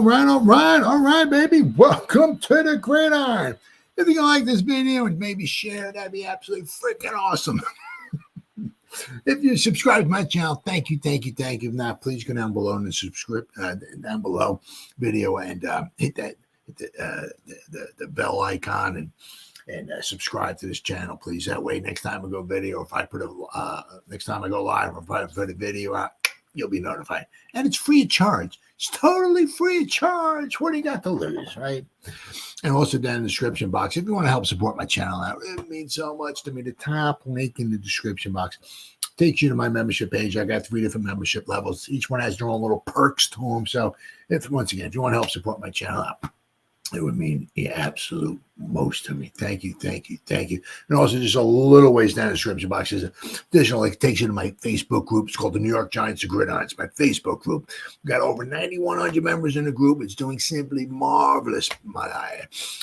right, baby. Welcome to the Gridiron. If you like this video and maybe share it, that'd be absolutely freaking awesome. If you subscribe to my channel, thank you. If not, please go down below and subscribe down below video and hit the bell icon and subscribe to this channel, please. That way, next time I go video, if I put next time I go live, if I put a video out, you'll be notified. And it's free of charge. It's totally free of charge. What do you got to lose, right? And also down in the description box, if you want to help support my channel out, it means so much to me. The top link in the description box takes you to my membership page. I got 3 different membership levels. Each one has their own little perks to them. So once again, if you want to help support my channel out, it would mean the absolute most to me. Thank you. And also, just a little ways down in the description box is additional. It takes you to my Facebook group. It's called the New York Giants, the Gridiron. It's my Facebook group. We've got over 9,100 members in the group. It's doing simply marvelous.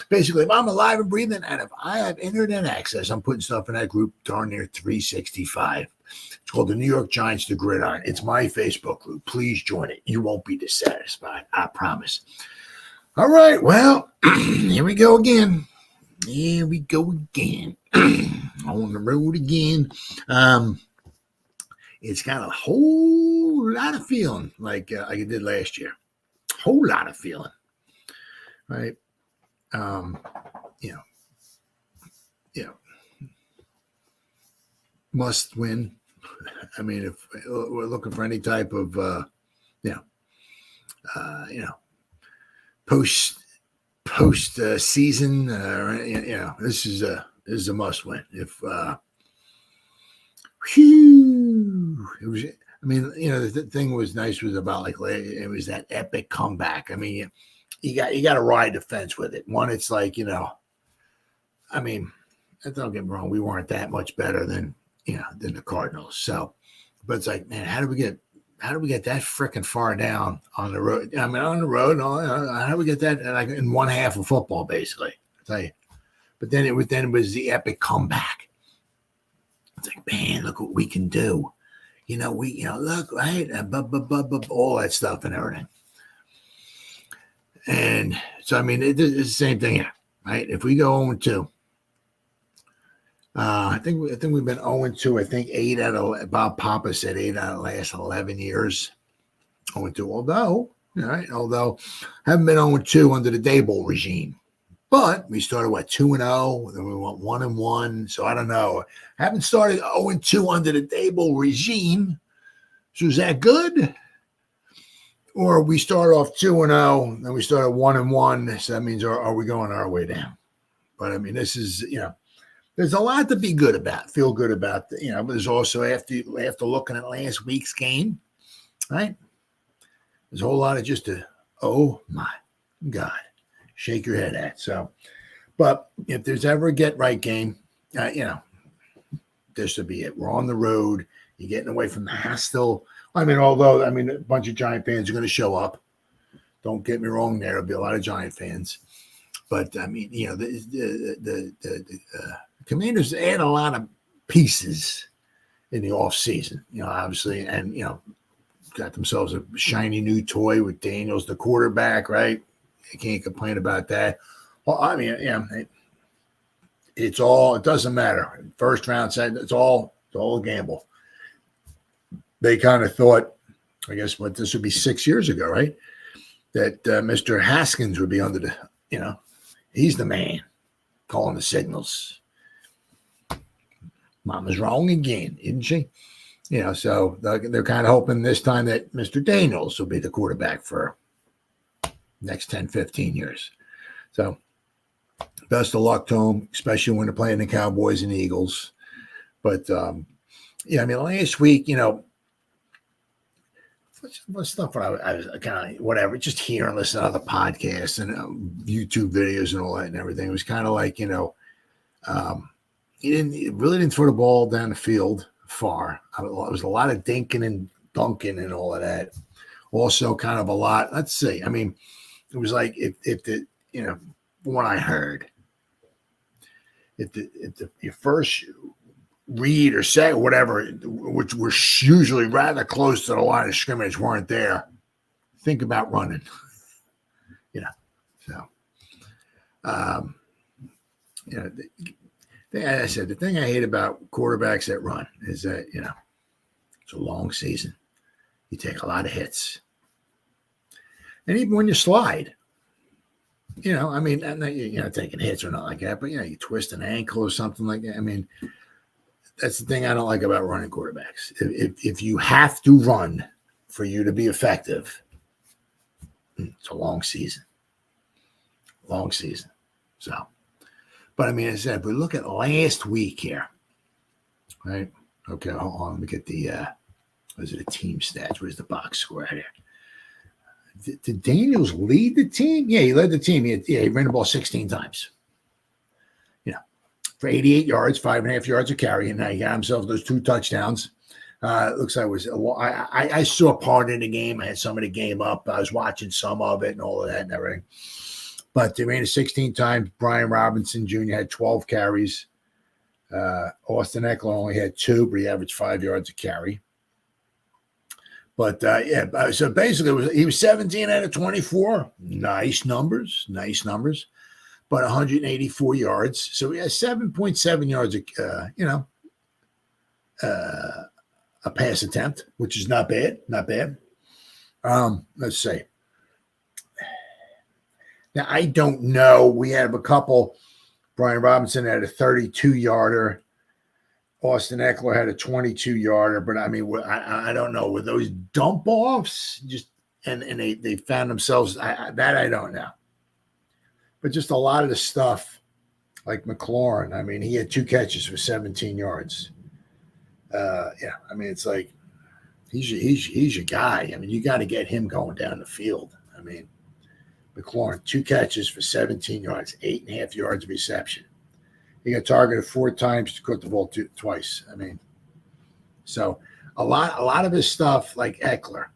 Basically, if I'm alive and breathing, and if I have internet access, I'm putting stuff in that group darn near 365. It's called the New York Giants, the Gridiron. It's my Facebook group. Please join it. You won't be dissatisfied. I promise. All right, well, here we go again. On the road again. It's got a whole lot of feeling like I did last year. Whole lot of feeling, right? Must win. I mean, if we're looking for any type of, post season, this is a must win. If it was, I mean, the thing was nice was about like it was that epic comeback. I mean, you got to ride the fence with it. One, it's like I mean, don't get me wrong, we weren't that much better than the Cardinals. So, but it's like, man, how do we get that freaking far down on the road? I mean, on the road, how do we get that like in one half of football, basically? I tell you. But then it was the epic comeback. It's like, man, look what we can do. Look, right, all that stuff and everything. And so, I mean, it's the same thing here, right? If we go 0-2. I think we've been 0-2. I think 8 out of Bob Papa said 8 out of the last 11 years. 0-2. Although haven't been 0-2 under the Dable regime, but we started 2-0, then we went 1-1. So I don't know. Haven't started 0-2 under the Dable regime. So is that good? Or we start off 2-0, then we started 1-1. So that means are we going our way down? But I mean, this is there's a lot to be good about, feel good about, but there's also after looking at last week's game, right? There's a whole lot of just oh my God, shake your head at. So, but if there's ever a get right game, this would be it. We're on the road. You're getting away from the hostile. I mean, although, a bunch of Giant fans are going to show up. Don't get me wrong, there'll be a lot of Giant fans. But, I mean, the Commanders add a lot of pieces in the offseason, obviously, and, got themselves a shiny new toy with Daniels, the quarterback, right? You can't complain about that. Well, I mean, it doesn't matter. First round, it's all a gamble. They kind of thought, I guess, this would be 6 years ago, right? That Mr. Haskins would be under the, he's the man calling the signals. Mama's wrong again, isn't she? So they're kind of hoping this time that Mr. Daniels will be the quarterback for next 10, 15 years. So best of luck to them, especially when they're playing the Cowboys and Eagles. But, last week, what stuff I was kind of whatever, just hear and listen to other podcasts and YouTube videos and all that and everything. It was kind of like, he really didn't throw the ball down the field far. It was a lot of dinking and dunking and all of that. Also, kind of a lot. Let's see. I mean, it was like if from what I heard, if your first read or say whatever, which were usually rather close to the line of scrimmage, weren't there, think about running. You know, as I said, the thing I hate about quarterbacks that run is that, it's a long season. You take a lot of hits. And even when you slide, I mean, you're not taking hits or not like that, but, you twist an ankle or something like that. I mean, that's the thing I don't like about running quarterbacks. If you have to run for you to be effective, it's a long season. Long season. So, but I mean, as I said, if we look at last week here, right? Okay, hold on. Let me get the, was it a team stats? Where's the box score right here? Did Daniels lead the team? Yeah, he led the team. He ran the ball 16 times. For 88 yards, 5.5 yards of carry, and now he got himself those 2 touchdowns. It looks like I saw part of the game. I had some of the game up. I was watching some of it and all of that and everything. But they ran it 16 times. Brian Robinson Jr. had 12 carries. Austin Eckler only had 2, but he averaged 5 yards a carry. But, so basically he was 17 out of 24. Nice numbers. But 184 yards. So he has 7.7 yards, a pass attempt, which is not bad. Let's see. Now, I don't know. We have a couple. Brian Robinson had a 32-yarder. Austin Eckler had a 22-yarder. But, I mean, I don't know. Were those dump-offs? And they found themselves. That I don't know. But just a lot of the stuff, like McLaurin, I mean, he had 2 catches for 17 yards. I mean, it's like he's your guy. I mean, you got to get him going down the field. I mean, McLaurin, 2 catches for 17 yards, 8.5 yards of reception. He got targeted 4 times to caught the ball twice. I mean, so a lot of his stuff, like Eckler,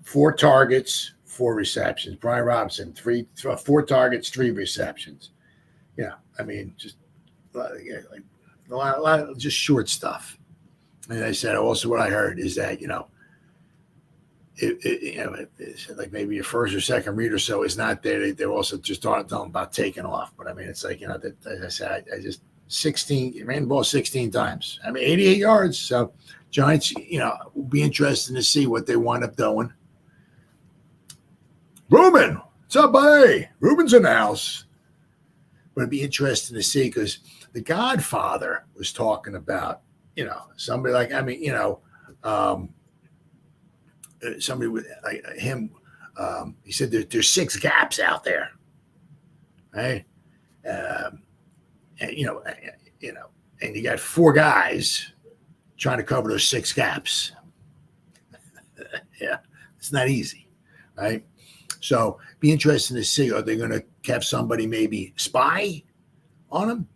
4 targets, 4 receptions. Brian Robinson, 4 targets, 3 receptions. I mean, just like a lot of just short stuff. And I said also what I heard is that it's like maybe your first or second read or so is not there. They're also just talking about taking off. But I mean, it's like as I said, I just 16 ran the ball 16 times. I mean, 88 yards. So Giants, will be interesting to see what they wind up doing. Ruben, what's up, buddy? Ruben's in the house. But it'd be interesting to see because the Godfather was talking about, somebody like, somebody with like him. He said there's 6 gaps out there, right? And and you got 4 guys trying to cover those 6 gaps. Yeah, it's not easy, right? So be interesting to see, are they going to have somebody maybe spy on them?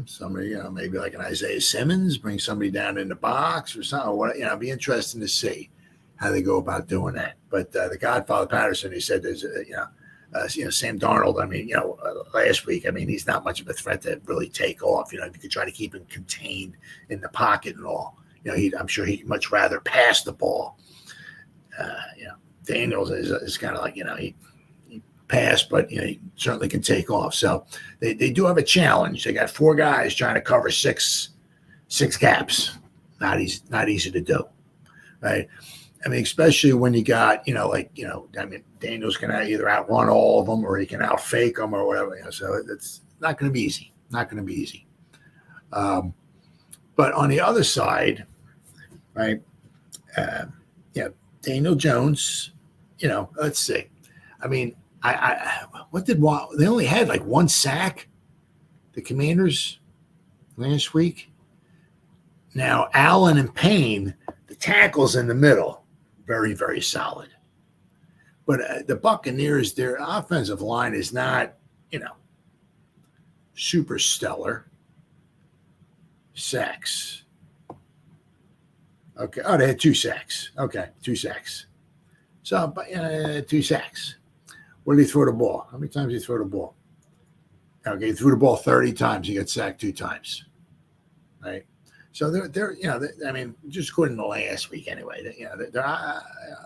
Somebody, maybe like an Isaiah Simmons, bring somebody down in the box or something. What, be interesting to see how they go about doing that. But the Godfather Patterson, he said there's, Sam Darnold. I mean, last week, I mean, he's not much of a threat to really take off. If you could try to keep him contained in the pocket and all. I'm sure he'd much rather pass the ball. Daniels is kind of like, he passed, but, he certainly can take off. So they do have a challenge. They got 4 guys trying to cover six gaps. Not easy to do, right? I mean, especially when you got, Daniels can either outrun all of them or he can outfake them or whatever. So it's not going to be easy. But on the other side, right? Daniel Jones, let's see. I mean, they only had like 1 sack, the Commanders, last week. Now, Allen and Payne, the tackles in the middle, very, very solid. But the Buccaneers, their offensive line is not, super stellar. Sacks. Okay. Oh, they had 2 sacks. Okay, 2 sacks. So, but 2 sacks. What did he throw the ball? How many times did he throw the ball? Okay, he threw the ball 30 times. He got sacked 2 times. Right. So they're I mean, just according to last week anyway. Their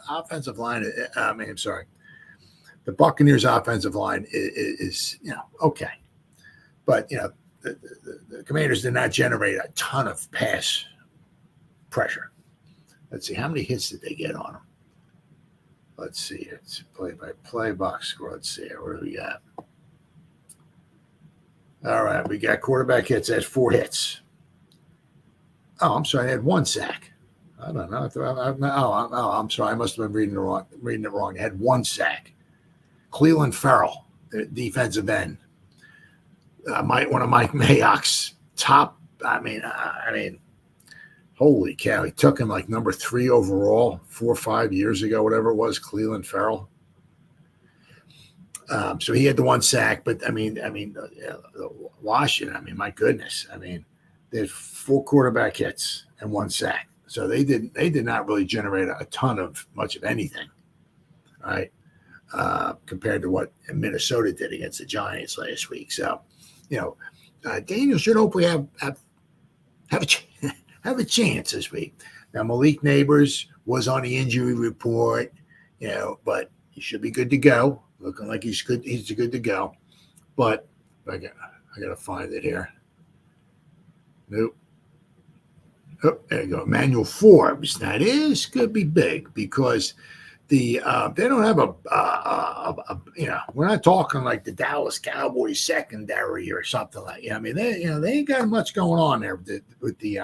offensive line. I'm sorry. the Buccaneers' offensive line is okay, but the Commanders did not generate a ton of pass pressure. Let's see, how many hits did they get on them? Let's see, it's play-by-play box score. Let's see, what do we got? All right, we got quarterback hits. That's 4 hits. Oh, I'm sorry, I had 1 sack. I don't know. I'm sorry. I must have been reading it wrong. They had 1 sack. Cleveland Farrell, the defensive end, one of Mike Mayock's top. I mean, holy cow! He took him like number 3 overall 4 or 5 years ago, whatever it was. Cleveland Farrell. So he had the 1 sack, but Washington. I mean, my goodness. I mean, they had 4 quarterback hits and 1 sack. So they did not really generate a ton of much of anything, right? Compared to what Minnesota did against the Giants last week. So, Daniel should hopefully have a chance this week. Now, Malik Nabers was on the injury report, but he should be good to go. Looking like he's good. He's good to go. But I got to find it here. Nope. Oh, there you go. Emmanuel Forbes. Now, this could be big because they don't have we're not talking like the Dallas Cowboys secondary or something like that. I mean, they ain't got much going on there with the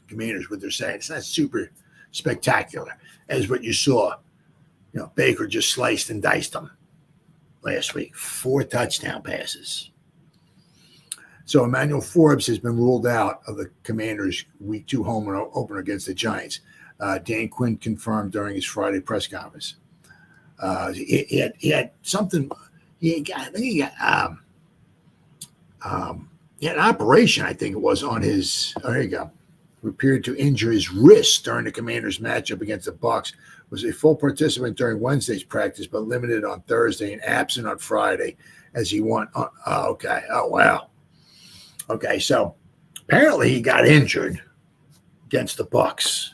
Commanders. What they're saying, it's not super spectacular as what you saw. Baker just sliced and diced them last week. 4 touchdown passes. So Emmanuel Forbes has been ruled out of the Commanders' Week 2 home opener against the Giants. Dan Quinn confirmed during his Friday press conference. He had something. He had an operation, I think it was, on his. Oh, there you go. Who appeared to injure his wrist during the Commanders' matchup against the Bucs. Was a full participant during Wednesday's practice, but limited on Thursday and absent on Friday as he won. Okay. Oh, wow. Okay, so apparently he got injured against the Bucs,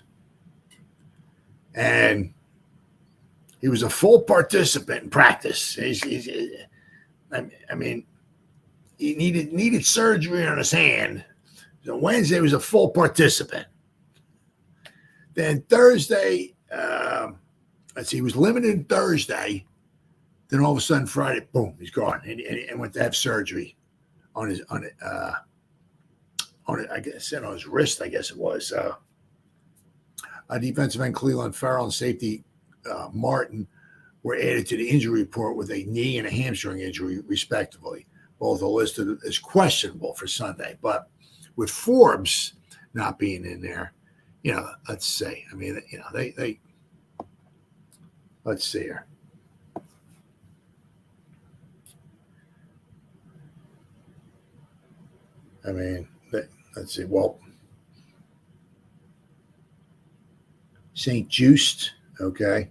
and he was a full participant in practice. I mean, he needed surgery on his hand. So Wednesday was a full participant. Then Thursday, he was limited Thursday. Then all of a sudden Friday, boom, he's gone, and went to have surgery on his wrist, I guess it was. Defensive end Cleveland Farrell and safety Martin were added to the injury report with a knee and a hamstring injury, respectively. Both are listed as questionable for Sunday. But with Forbes not being in there, let's see. I mean, they let's see here. I mean, let's see. Well, St. Just, okay.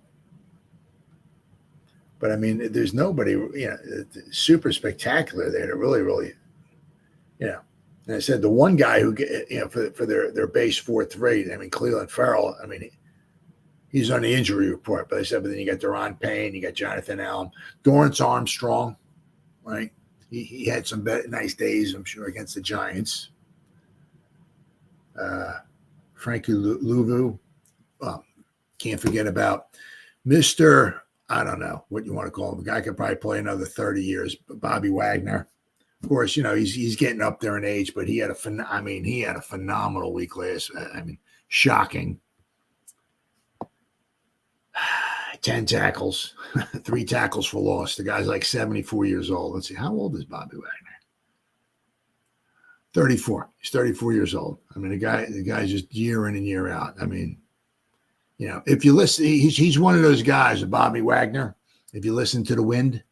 But, I mean, there's nobody, super spectacular there to really, And I said the one guy who, for their base 4-3, I mean, Cleveland Farrell, I mean, he's on the injury report. But I said, but then you got Deron Payne, you got Jonathan Allen, Dorrance Armstrong, right? He had some nice days, I'm sure, against the Giants. Frankie Louvu. Can't forget about Mr. I don't know what you want to call him. The guy could probably play another 30 years. Bobby Wagner. Of course, he's getting up there in age, but he had a phenomenal week last. I mean, shocking. 10 tackles, 3 tackles for loss. The guy's like 74 years old. Let's see. How old is Bobby Wagner? 34. He's 34 years old. I mean, the guy's just year in and year out. I mean, if you listen, he's one of those guys, Bobby Wagner. If you listen to the wind,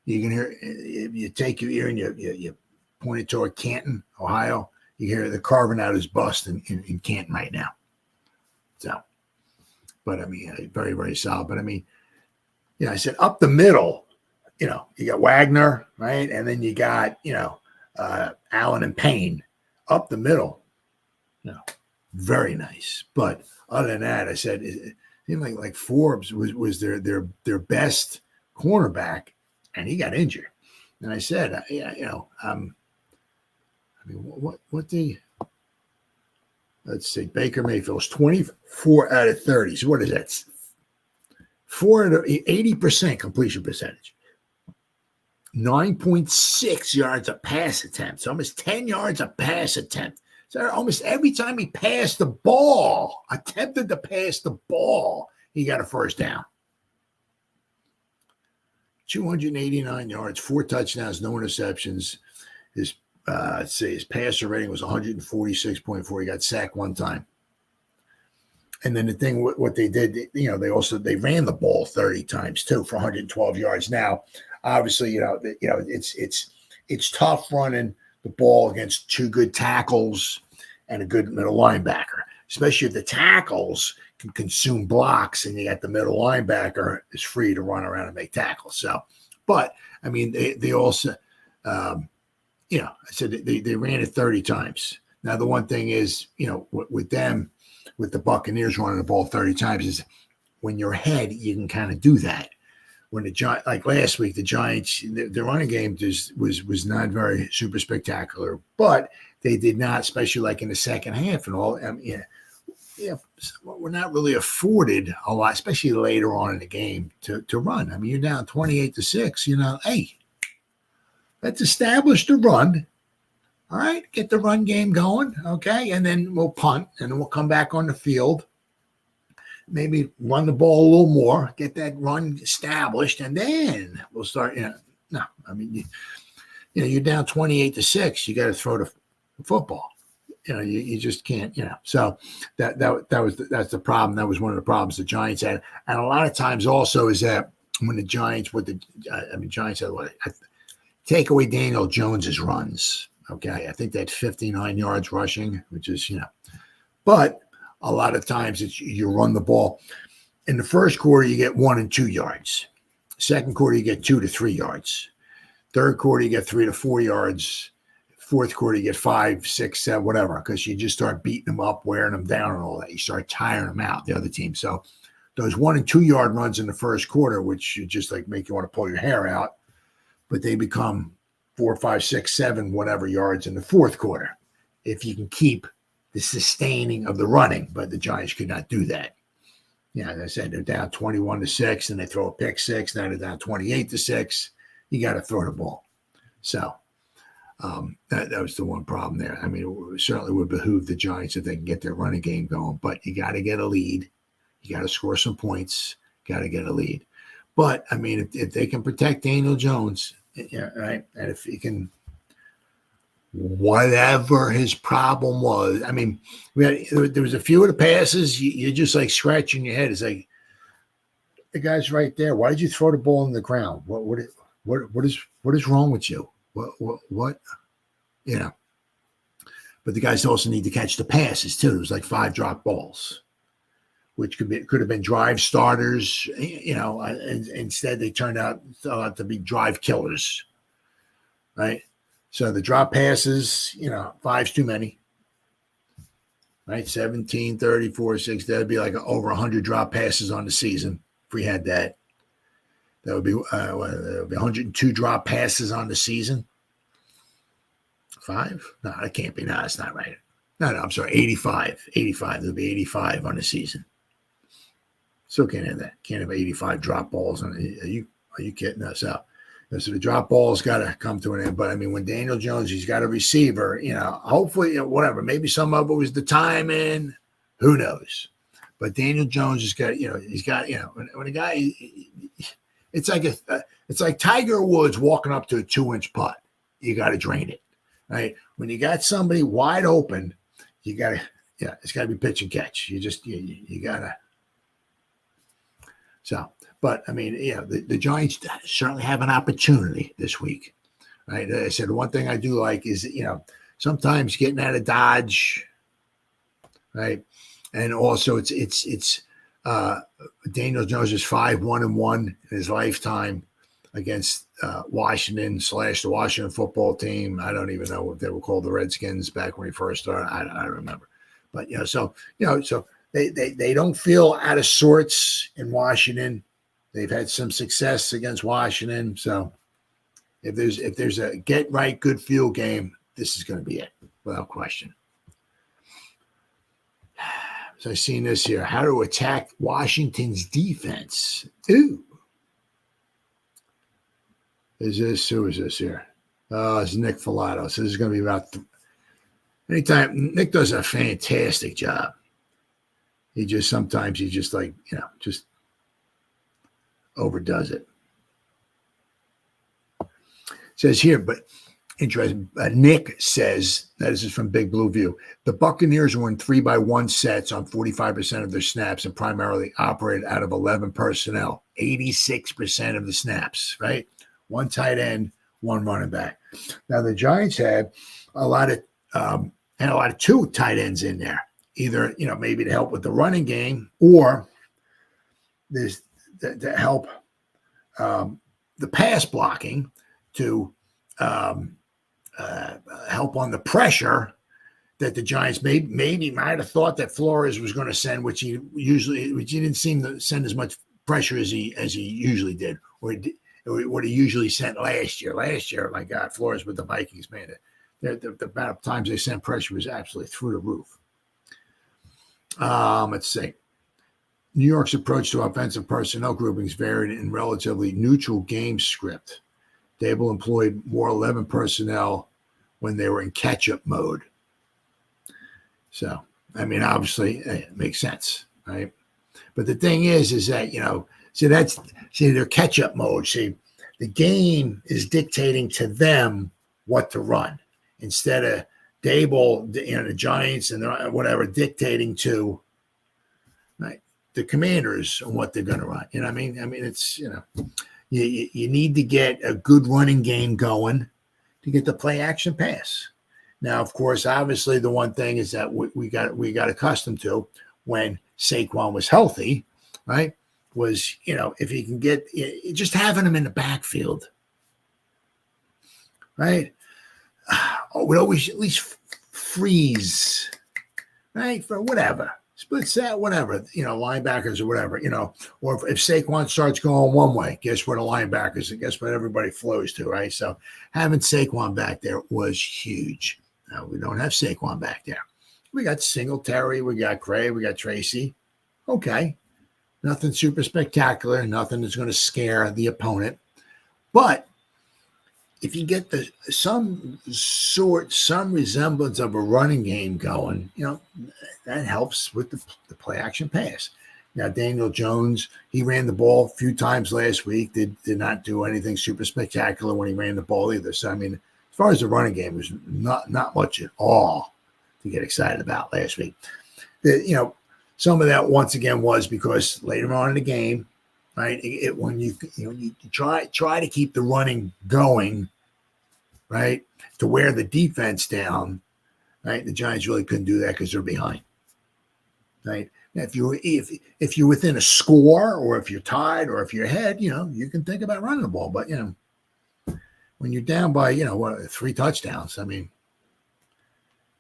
you can hear, if you take your ear and you point it toward Canton, Ohio, you hear the carving out his bust in Canton right now. So, but I mean, very, very solid. But I mean, I said up the middle, you got Wagner, right? And then you got, Allen and Payne up the middle, very nice. But other than that, I said, it seemed like Forbes was their best cornerback, and he got injured. And I said, let's see, Baker Mayfield's 24 out of 30. So what is that? 80% completion percentage. 9.6 yards a pass attempt. So almost 10 yards a pass attempt. So almost every time he passed the ball, attempted to pass the ball, he got a first down. 289 yards, 4 touchdowns, no interceptions. His passer rating was 146.4. He got sacked 1 time. And then the thing, what they did, they ran the ball 30 times too for 112 yards. Now, obviously, it's tough running the ball against 2 good tackles and a good middle linebacker, especially if the tackles can consume blocks and you got the middle linebacker is free to run around and make tackles. So, but I mean, they also, I said they ran it 30 times. Now, the one thing is, with them, with the Buccaneers running the ball 30 times, is when you're ahead, you can kind of do that. When the Giants, like last week, the Giants, their running game just was not very super spectacular, but they did not, especially like in the second half and all. We're not really afforded a lot, especially later on in the game, to run. I mean, you're down 28-6. Hey, let's establish the run. All right, get the run game going, okay, and then we'll punt, and then we'll come back on the field. Maybe run the ball a little more, get that run established, and then we'll start. No, I mean, you're down 28-6. You got to throw the football. You just can't. So that's the problem. That was one of the problems the Giants had, and a lot of times also is that when the Giants Giants had take away Daniel Jones's runs. Okay, I think that 59 yards rushing, which is but. A lot of times you run the ball. In the first quarter, you get 1 and 2 yards. Second quarter, you get 2 to 3 yards. Third quarter, you get 3 to 4 yards. Fourth quarter, you get 5, 6, 7, whatever, because you just start beating them up, wearing them down and all that. You start tiring them out, the other team. So those 1 and 2 yard runs in the first quarter, which you just make you want to pull your hair out, but they become 4, 5, 6, 7, whatever yards in the fourth quarter. If you can keep the sustaining of the running, but the Giants could not do that. As I said, they're down 21-6, and they throw a pick 6. Now they're down 28-6. You got to throw the ball. So that was the one problem there. I mean, it certainly would behoove the Giants if they can get their running game going, but you got to get a lead. You got to score some points. Got to get a lead. But I mean, if they can protect Daniel Jones, right, and if he can. Whatever his problem was, I mean, there was a few of the passes you're just scratching your head. It's like the guy's right there. Why did you throw the ball on the ground? What is wrong with you? What? But the guys also need to catch the passes too. It was 5 drop balls, which could have been drive starters. And instead they turned out to be drive killers, right? So the drop passes, 5's too many, right? 17, 34, 6. That'd be over 100 drop passes on the season if we had that. That would be 102 drop passes on the season. 5? No, that can't be. No, that's not right. No, I'm sorry. 85. 85. There'll be 85 on the season. Still can't have that. Can't have 85 drop balls. Are you kidding us out? So the drop ball's got to come to an end. But I mean, when Daniel Jones, he's got a receiver, hopefully, whatever. Maybe some of it was the timing. Who knows? But Daniel Jones has got, when a guy, it's like Tiger Woods walking up to a 2-inch putt. You got to drain it, right? When you got somebody wide open, you got to, it's got to be pitch and catch. You got to. So. But, I mean, the Giants certainly have an opportunity this week, right? I said one thing I do like is, sometimes getting out of Dodge, right? And also it's Daniel Jones is 5-1-1 in his lifetime against Washington / the Washington football team. I don't even know if they were called the Redskins back when he first started. I don't remember. But, so they don't feel out of sorts in Washington. They've had some success against Washington. So if there's a get right, good field game, this is going to be it, without question. So I've seen this here. How to attack Washington's defense. Ooh. Who is this here? Oh, it's Nick Filato. So this is going to be about anytime. Nick does a fantastic job. Sometimes he just overdoes it. It says here, but interesting. Nick says, this is from Big Blue View, the Buccaneers were in 3-by-1 sets on 45% of their snaps and primarily operated out of 11 personnel, 86% of the snaps, right? One tight end, one running back. Now the Giants had a lot of two tight ends in there, either maybe to help with the running game or there's to help the pass blocking to help on the pressure that the Giants maybe might have thought that Flores was going to send, which he didn't seem to send as much pressure as he usually did, or what he usually sent last year. Last year, my God, Flores with the Vikings, man, the amount of times they sent pressure was absolutely through the roof. Let's see. New York's approach to offensive personnel groupings varied in relatively neutral game script. Dable employed more 11 personnel when they were in catch-up mode. So, I mean, obviously, it makes sense, right? But the thing is that, their catch-up mode. See, the game is dictating to them what to run instead of Dable, the Giants and whatever dictating to the Commanders on what they're going to run. You know what I mean? I mean, it's, you need to get a good running game going to get the play action pass. Now, of course, obviously the one thing is that we got accustomed to when Saquon was healthy, right? Was, if he can get just having him in the backfield, right? Would always at least freeze, right? For whatever. Split set, whatever, linebackers or whatever, or if Saquon starts going one way, guess where the linebackers and guess what everybody flows to, right? So having Saquon back there was huge. Now we don't have Saquon back there. We got Singletary, we got Gray, we got Tracy. Okay. Nothing super spectacular, nothing that's going to scare the opponent. But if you get some resemblance of a running game going, that helps with the play action pass. Now, Daniel Jones, he ran the ball a few times last week. Did not do anything super spectacular when he ran the ball either. So, I mean, as far as the running game, was not much at all to get excited about last week. Some of that once again was because later on in the game, right? When you try to keep the running going, right, to wear the defense down, right? The Giants really couldn't do that because they're behind, right? Now, if you're within a score, or if you're tied, or if you're ahead, you can think about running the ball. But when you're down by 3 touchdowns, I mean,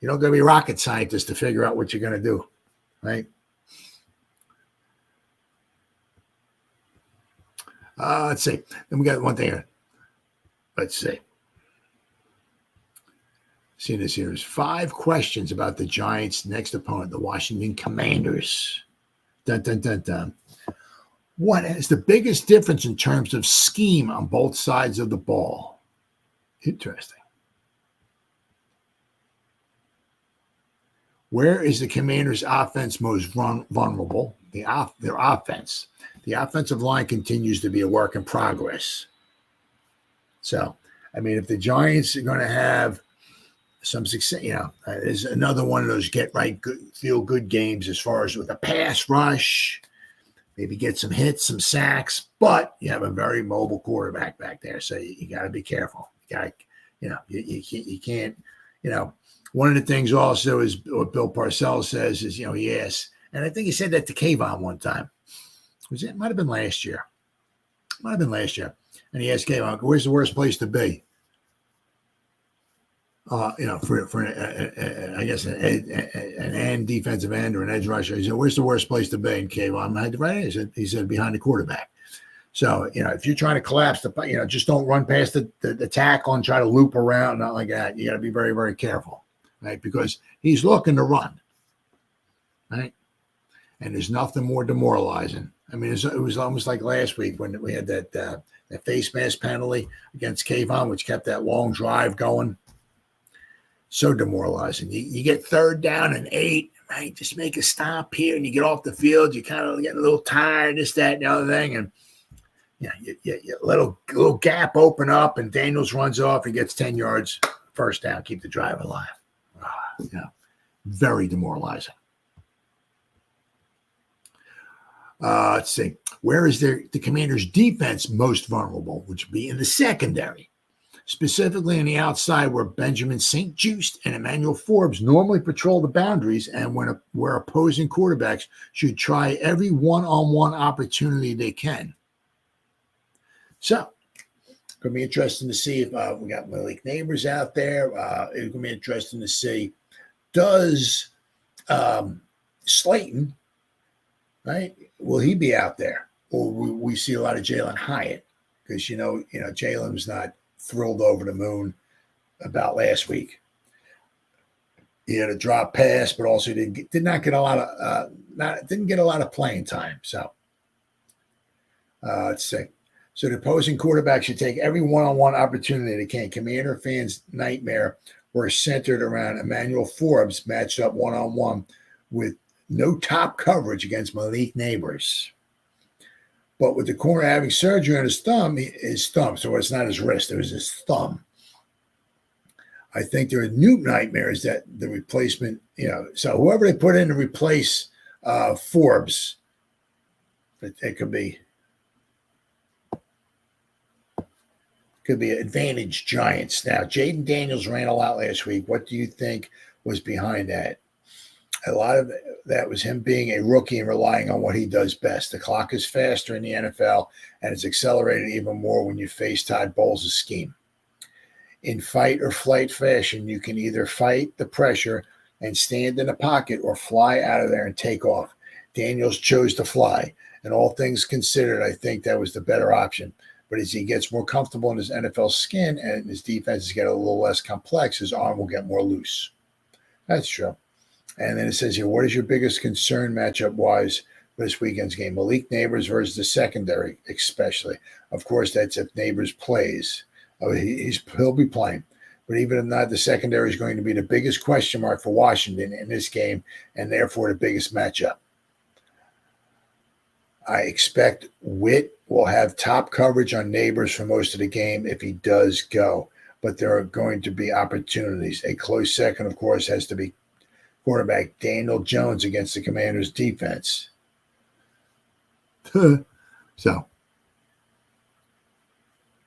you don't got to be a rocket scientist to figure out what you're going to do, right? Let's see. Then we got one thing here. Let's see. See this here. There's 5 questions about the Giants' next opponent, the Washington Commanders. Dun, dun, dun, dun. What is the biggest difference in terms of scheme on both sides of the ball? Interesting. Where is the Commanders' offense most vulnerable? Their offense. The offensive line continues to be a work in progress. So, I mean, if the Giants are going to have some success, is another one of those get right, feel good games as far as with a pass rush, maybe get some hits, some sacks, but you have a very mobile quarterback back there. So you got to be careful. You can't, one of the things also is what Bill Parcells says is, he asks, and I think he said that to Kayvon one time. It might have been last year. And he asked Kayvon, where's the worst place to be? For I guess an end defensive end or an edge rusher. He said, where's the worst place to be? And Kayvon had to write it. He said behind the quarterback. So, if you're trying to collapse just don't run past the tackle and try to loop around, not like that. You got to be very, very careful, right? Because he's looking to run, right? And there's nothing more demoralizing. I mean, it was almost like last week when we had that face mask penalty against Kayvon, which kept that long drive going. So demoralizing. You get 3rd down and 8, right? Just make a stop here, and you get off the field. You kind of get a little tired, this, that, and the other thing, and you little gap open up, and Daniels runs off. He gets 10 yards, 1st down, keep the drive alive. Very demoralizing. Let's see. Where is the Commanders' defense most vulnerable? Which would be in the secondary, specifically on the outside where Benjamin St-Juste and Emmanuel Forbes normally patrol the boundaries, and where opposing quarterbacks should try every one-on-one opportunity they can. So, it's going to be interesting to see if we got Malik Nabers out there. It's going to be interesting to see, does Slayton, right, will he be out there? Or will we see a lot of Jalen Hyatt? Because, Jalen was not thrilled over the moon about last week. He had a drop pass, but also did not get a lot of didn't get a lot of playing time. So, let's see. So the opposing quarterback should take every one-on-one opportunity they can. Commander fans' nightmare were centered around Emmanuel Forbes matched up one-on-one with no top coverage against Malik Nabers. But with the corner having surgery on his thumb, so it's not his wrist, it was his thumb. I think there are new nightmares that the replacement, so whoever they put in to replace Forbes, it could be advantage Giants. Now, Jaden Daniels ran a lot last week. What do you think was behind that? A lot of that was him being a rookie and relying on what he does best. The clock is faster in the NFL, and it's accelerated even more when you face Todd Bowles' scheme. In fight or flight fashion, you can either fight the pressure and stand in the pocket or fly out of there and take off. Daniels chose to fly, and all things considered, I think that was the better option. But as he gets more comfortable in his NFL skin and his defenses get a little less complex, his arm will get more loose. That's true. And then it says here, what is your biggest concern matchup-wise for this weekend's game? Malik Nabers versus the secondary, especially. Of course, that's if Nabers plays. He'll be playing. But even if not, the secondary is going to be the biggest question mark for Washington in this game, and therefore the biggest matchup. I expect Witt will have top coverage on Nabers for most of the game if he does go. But there are going to be opportunities. A close second, of course, has to be quarterback Daniel Jones against the Commanders' defense. So,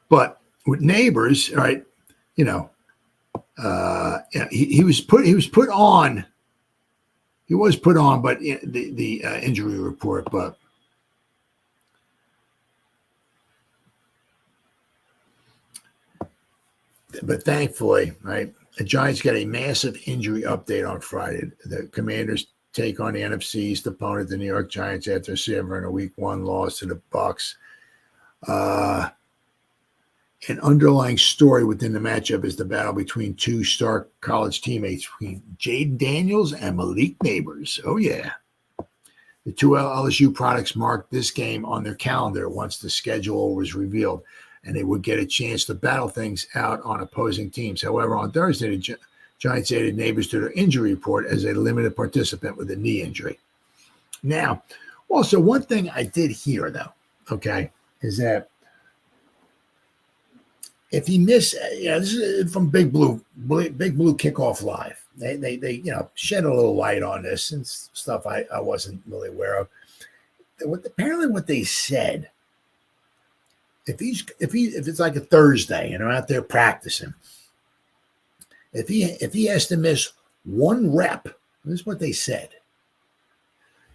but with Nabers, right, he was put on. He was put on, but the injury report, But thankfully, right, the Giants got a massive injury update on Friday. The Commanders take on the NFC East opponent, the New York Giants, after suffering a Week 1 loss to the Bucs. An underlying story within the matchup is the battle between two star college teammates, between Jaden Daniels and Malik Nabers. Oh, yeah. The two LSU products marked this game on their calendar once the schedule was revealed, and they would get a chance to battle things out on opposing teams. However, on Thursday, the Giants added Nabers to their injury report as a limited participant with a knee injury. Now, also, one thing I did hear, though, okay, is that if he missed, this is from Big Blue Kickoff Live. They shed a little light on this and stuff I wasn't really aware of. Apparently, what they said, if it's like a Thursday and they're out there practicing, if he has to miss one rep, this is what they said.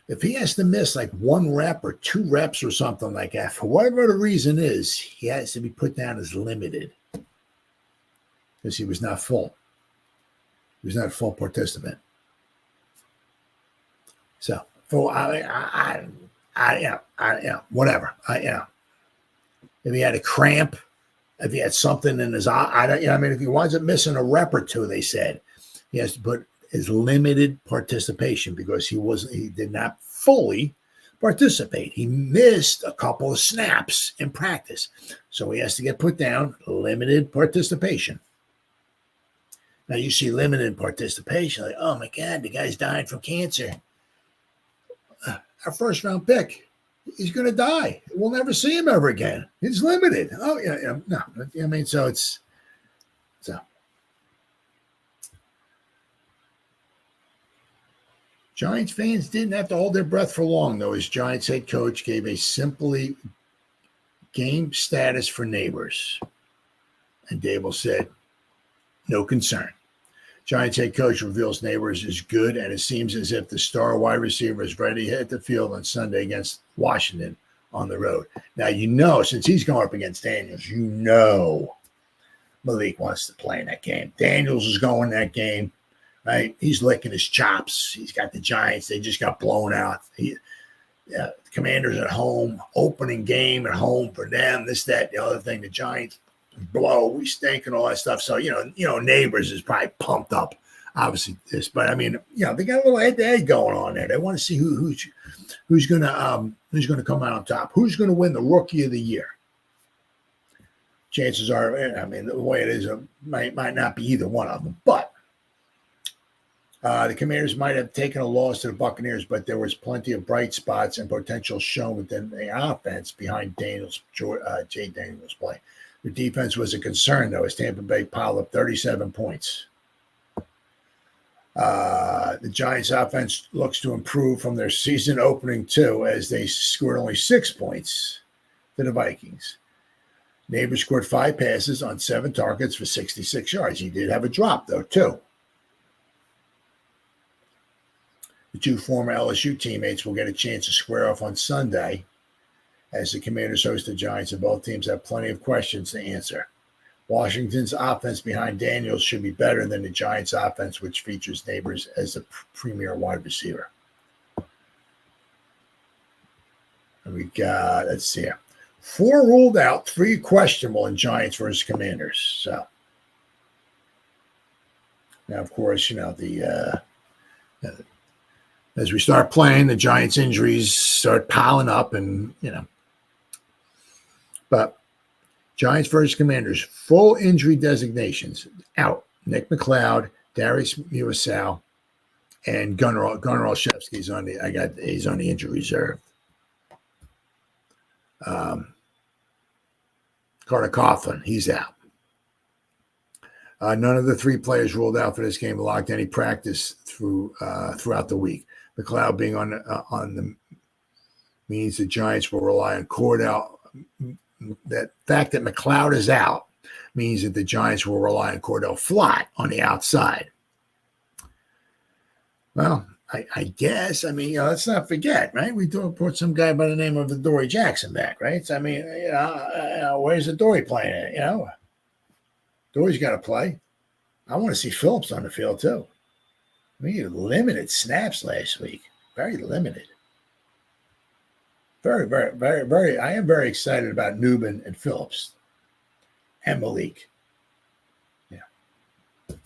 If he has to miss like one rep or two reps or something like that, for whatever the reason is, he has to be put down as limited because he was not full. He was not a full participant. So, whatever. If he had a cramp, if he had something in his eye, if he winds up missing a rep or two, they said he has to put his limited participation because he did not fully participate. He missed a couple of snaps in practice. So he has to get put down, limited participation. Now you see limited participation, like, oh my God, the guy's dying from cancer. Our first round pick, he's going to die. We'll never see him ever again. He's limited. Oh yeah, no. I mean, so. Giants fans didn't have to hold their breath for long, though, as Giants head coach gave a simply game status for Nabers. And Dable said, no concern. Giants head coach reveals Nabers is good, and it seems as if the star wide receiver is ready to hit the field on Sunday against Washington on the road. Now, since he's going up against Daniels, Malik wants to play in that game. Daniels is going in that game. Right, he's licking his chops. He's got the Giants. They just got blown out. The Commanders at home, opening game at home for them. This, that, the other thing. The Giants blow. We stink and all that stuff. So Nabers is probably pumped up. Obviously, but they got a little head-to-head going on there. They want to see who's going to come out on top. Who's going to win the Rookie of the Year? Chances are, the way it is, might not be either one of them, but. The Commanders might have taken a loss to the Buccaneers, but there was plenty of bright spots and potential shown within the offense behind Jay Daniels' play. The defense was a concern, though, as Tampa Bay piled up 37 points. The Giants' offense looks to improve from their season opening, too, as they scored only 6 points to the Vikings. Nabers scored 5 passes on 7 targets for 66 yards. He did have a drop, though, too. The 2 former LSU teammates will get a chance to square off on Sunday as the Commanders host the Giants, and both teams have plenty of questions to answer. Washington's offense behind Daniels should be better than the Giants' offense, which features Nabers as the premier wide receiver. And we got, let's see here, 4 ruled out, 3 questionable in Giants versus Commanders. So now, of course, as we start playing, the Giants' injuries start piling up, and But Giants versus Commanders, full injury designations out. Nick McLeod, Darius Muasau, and Gunnar Olszewski's he's on the injury reserve. Carter Coughlin, he's out. None of the 3 players ruled out for this game logged any practice throughout the week. McLeod being on the means the Giants will rely on Cordell. That fact that McLeod is out means that the Giants will rely on Cordell Flott on the outside. Well, I guess, let's not forget, right? We put some guy by the name of Adoree Jackson back, right? So, where's Adoree playing at? Adoree's got to play. I want to see Phillips on the field, too. Limited snaps last week. Very limited. Very, very, very, very. I am very excited about Nubin and Phillips and Malik. Yeah.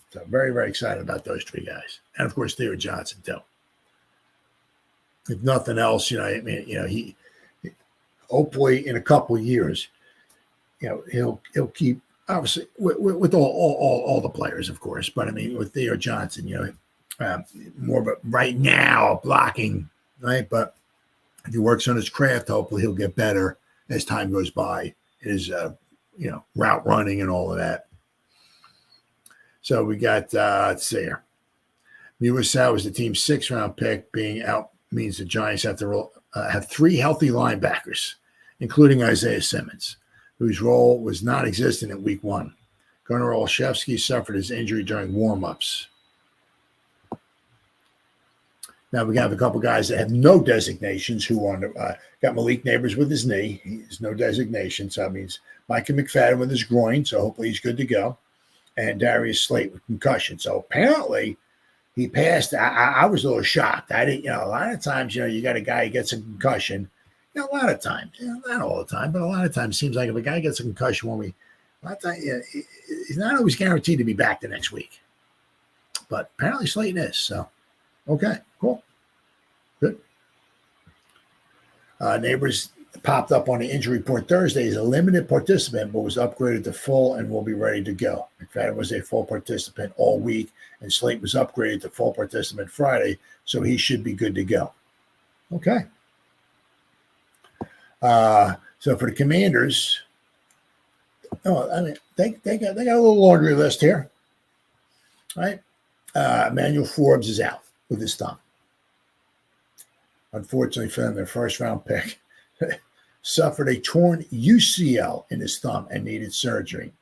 So very, very excited about those 3 guys. And, of course, Theo Johnson, too. If nothing else, he hopefully in a couple of years, he'll keep, obviously, with all the players, of course. But, with Theo Johnson, more of a right now blocking, right? But if he works on his craft, hopefully he'll get better as time goes by. His route running and all of that. So we got let's see here. Muasau was the team's 6th round pick. Being out means the Giants have to have 3 healthy linebackers, including Isaiah Simmons, whose role was non-existent in week 1. Gunnar Olszewski suffered his injury during warm-ups. Now we have a couple guys that have no designations who got Malik Nabers with his knee. He has no designation, so that means Micah McFadden with his groin, so hopefully he's good to go. And Darius Slate with concussion. So apparently he passed. I was a little shocked. I didn't, a lot of times, you got a guy who gets a concussion. A lot of times, not all the time, but a lot of times, it seems like if a guy gets a concussion, a lot of times, he's not always guaranteed to be back the next week. But apparently Slayton is. So, okay, cool. Good. Nabers popped up on the injury report Thursday as a limited participant, but was upgraded to full and will be ready to go. McFadden was a full participant all week, and Slayton was upgraded to full participant Friday, so he should be good to go. Okay. So for the Commanders, they got a little laundry list here, right? Emmanuel Forbes is out with his thumb. Unfortunately for them, their first-round pick suffered a torn UCL in his thumb and needed surgery.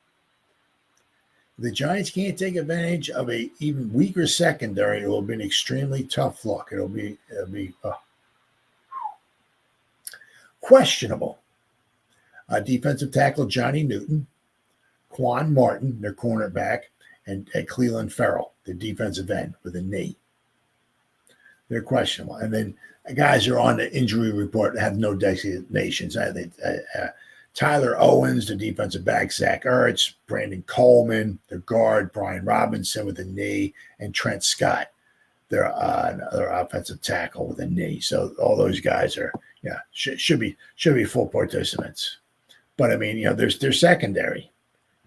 The Giants can't take advantage of a even weaker secondary. It will be an extremely tough look. It'll be questionable. Defensive tackle Johnny Newton, Quan Martin, their cornerback, and Cleveland Ferrell, the defensive end, with a knee. They're questionable. And then guys are on the injury report that have no designations. I think Tyler Owens, the defensive back, Zach Ertz, Brandon Coleman, their guard, Brian Robinson with a knee, and Trent Scott, their another offensive tackle with a knee. So all those guys are, should be full participants. But I mean, they're secondary.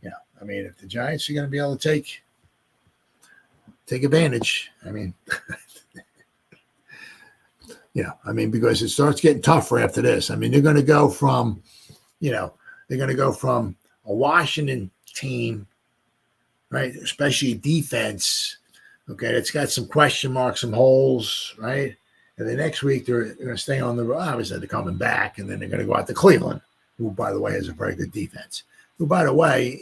I mean, if the Giants are going to be able to take advantage, I mean, because it starts getting tougher after this. I mean, they're going to go from, a Washington team, right, especially defense, okay, that's got some question marks, some holes, right? And the next week they're going to stay on the road. Obviously, they're coming back, and then they're going to go out to Cleveland, who, by the way, has a very good defense. Who, by the way,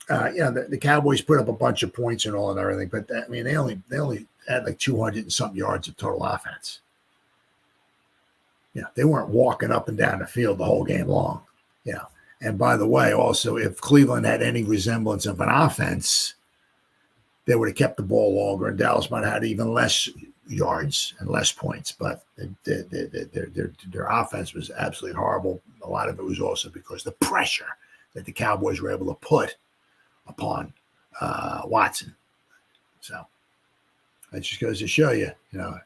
the Cowboys put up a bunch of points and all and everything, but they only had like 200 and something yards of total offense. They weren't walking up and down the field the whole game long. And by the way, also, if Cleveland had any resemblance of an offense, they would have kept the ball longer, and Dallas might have had even less yards and less points. But their offense was absolutely horrible. A lot of it was also because the pressure that the Cowboys were able to put upon Watson. So that just goes to show you, you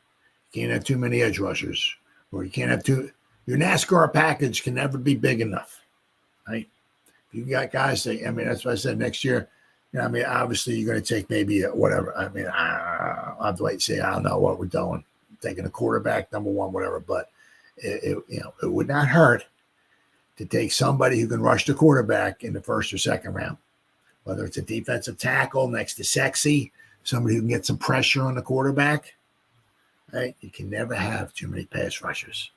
can't have too many edge rushers, or you can't have your NASCAR package can never be big enough, right? If you got guys that's what I said next year. Obviously you're going to take maybe whatever. I'll have to wait and see. I don't know what we're doing, taking a quarterback, number one, whatever. But it would not hurt to take somebody who can rush the quarterback in the first or second round, whether it's a defensive tackle next to Sexy, somebody who can get some pressure on the quarterback. Right? You can never have too many pass rushers.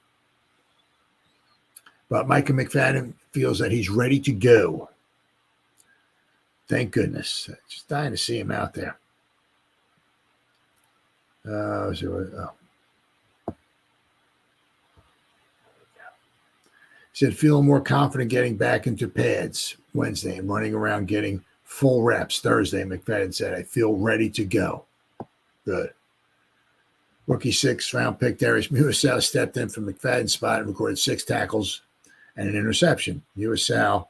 But Micah McFadden feels that he's ready to go. Thank goodness. Just dying to see him out there. He said, feeling more confident getting back into pads Wednesday and running around getting full reps Thursday. McFadden said, I feel ready to go. Good. Rookie 6th-round pick Darius Muasau stepped in from McFadden's spot and recorded 6 tackles and an interception. Muasau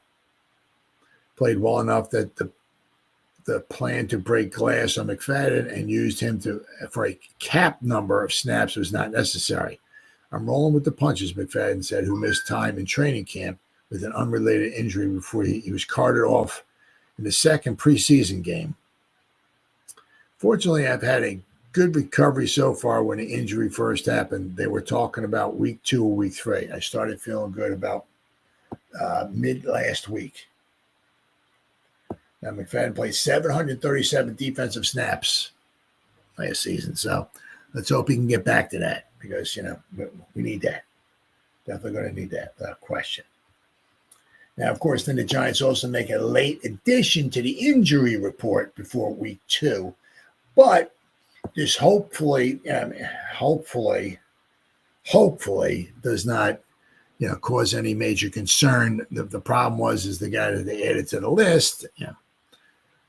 played well enough that the plan to break glass on McFadden and used him for a cap number of snaps was not necessary. I'm rolling with the punches, McFadden said, who missed time in training camp with an unrelated injury before he was carted off in the second preseason game. Fortunately, I've had a good recovery so far. When the injury first happened, they were talking about week 2 or week 3. I started feeling good about mid last week. Now, McFadden played 737 defensive snaps last season. So let's hope he can get back to that because, we need that. Definitely going to need that without question. Now, of course, then the Giants also make a late addition to the injury report before week 2. But this hopefully does not, cause any major concern. The problem is the guy that they added to the list,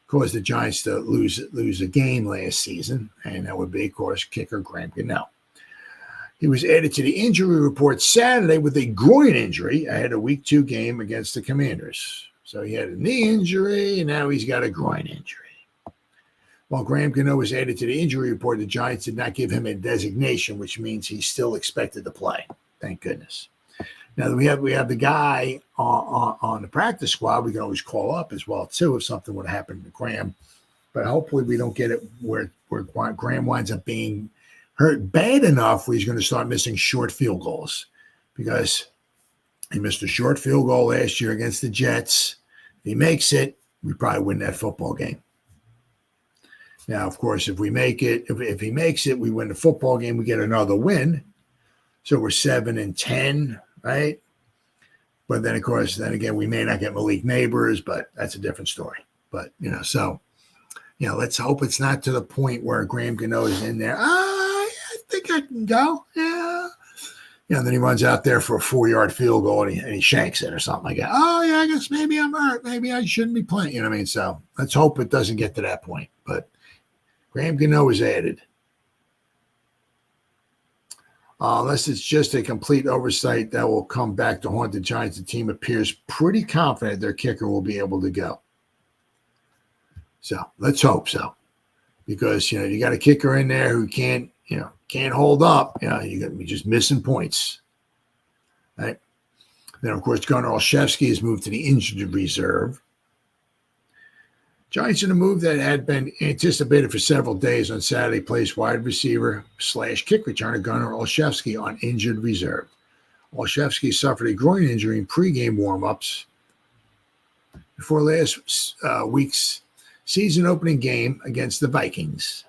caused the Giants to lose a game last season, and that would be, of course, kicker Graham Gano. He was added to the injury report Saturday with a groin injury ahead of Week 2 game against the Commanders. So he had a knee injury, and now he's got a groin injury. While Graham Gano was added to the injury report, the Giants did not give him a designation, which means he's still expected to play. Thank goodness. Now we have the guy on the practice squad. We can always call up as well too if something would happen to Graham. But hopefully we don't get it where Graham winds up being hurt bad enough where he's going to start missing short field goals, because he missed a short field goal last year against the Jets. If he makes it, we probably win that football game. Now, of course, if we make it, if he makes it, we win the football game, we get another win. So we're 7-10, right? But then, of course, then again, we may not get Malik Nabers, but that's a different story. But, let's hope it's not to the point where Graham Gano is in there. I think I can go. Yeah. Then he runs out there for a 4-yard field goal and he shanks it or something like that. Oh, yeah, I guess maybe I'm hurt. Maybe I shouldn't be playing. You know what I mean? So let's hope it doesn't get to that point. But Graham Gano is added. Unless it's just a complete oversight that will come back to haunt the Giants, the team appears pretty confident their kicker will be able to go. So let's hope so. Because, you got a kicker in there who can't hold up. You're going to be just missing points. Right? Then, of course, Gunnar Olszewski has moved to the injured reserve. Giants in a move that had been anticipated for several days on Saturday placed wide receiver / kick returner Gunnar Olszewski on injured reserve. Olszewski suffered a groin injury in pregame warmups before last week's season opening game against the Vikings.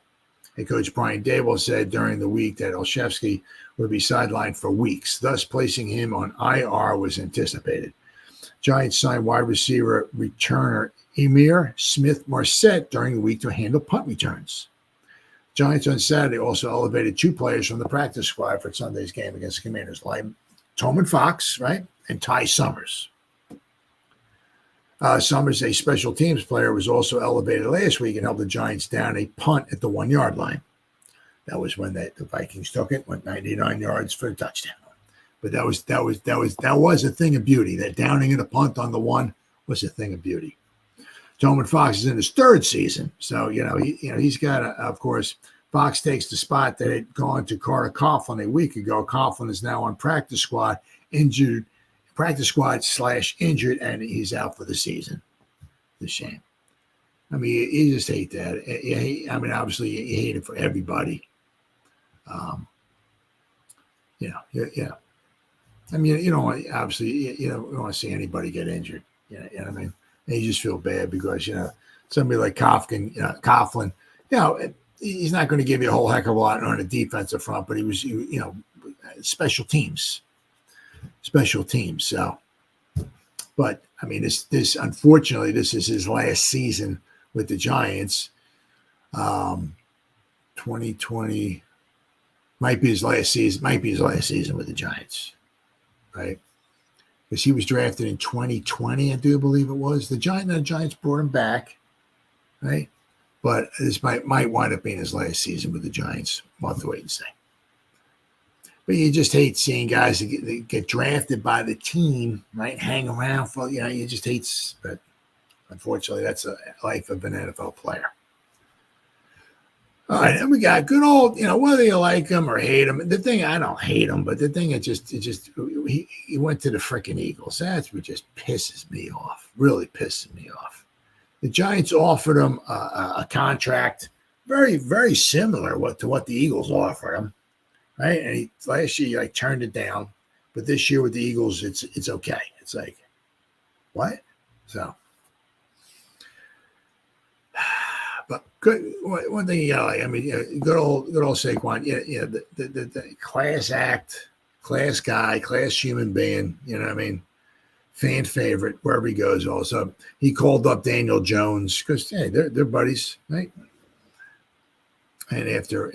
Head coach Brian Daboll said during the week that Olszewski would be sidelined for weeks, thus placing him on IR was anticipated. Giants signed wide receiver returner Emir Smith-Marset during the week to handle punt returns. Giants on Saturday also elevated 2 players from the practice squad for Sunday's game against the Commanders, like Toman Fox, right, and Ty Summers. Summers, a special teams player, was also elevated last week and helped the Giants down a punt at the 1-yard line. That was when the Vikings took it, went 99 yards for a touchdown. But that was a thing of beauty. That downing of the punt on the 1 was a thing of beauty. Toman Fox is in his 3rd season, so he's got of course, Fox takes the spot that had gone to Carter Coughlin a week ago. Coughlin is now on practice squad / injured, and he's out for the season. It's a shame. I mean, you just hate that. I mean, obviously, you hate it for everybody. Yeah. I mean, you don't want to see anybody get injured. You know what I mean? And you just feel bad because, somebody like Coughlin, he's not going to give you a whole heck of a lot on the defensive front, but he was, special teams. So, but I mean, this unfortunately, this is his last season with the Giants. 2020 might be his last season with the Giants, right? Because he was drafted in 2020, I do believe it was. The Giants brought him back, right? But this might wind up being his last season with the Giants. We'll have to wait and see. But you just hate seeing guys that get drafted by the team, right? Hang around for, you just hate. But unfortunately, that's a life of an NFL player. All right, and we got good old, whether you like him or hate him. The thing, I don't hate him, but the thing he went to the freaking Eagles. That's what just pisses me off. Really pisses me off. The Giants offered him a contract very, very similar to what the Eagles offered him, right? And last year he turned it down, but this year with the Eagles, it's okay. It's like, what? So. But good. One thing good old Saquon. The class act, class guy, class human being. You know what I mean? Fan favorite wherever he goes. Also, he called up Daniel Jones because they're buddies, right? And after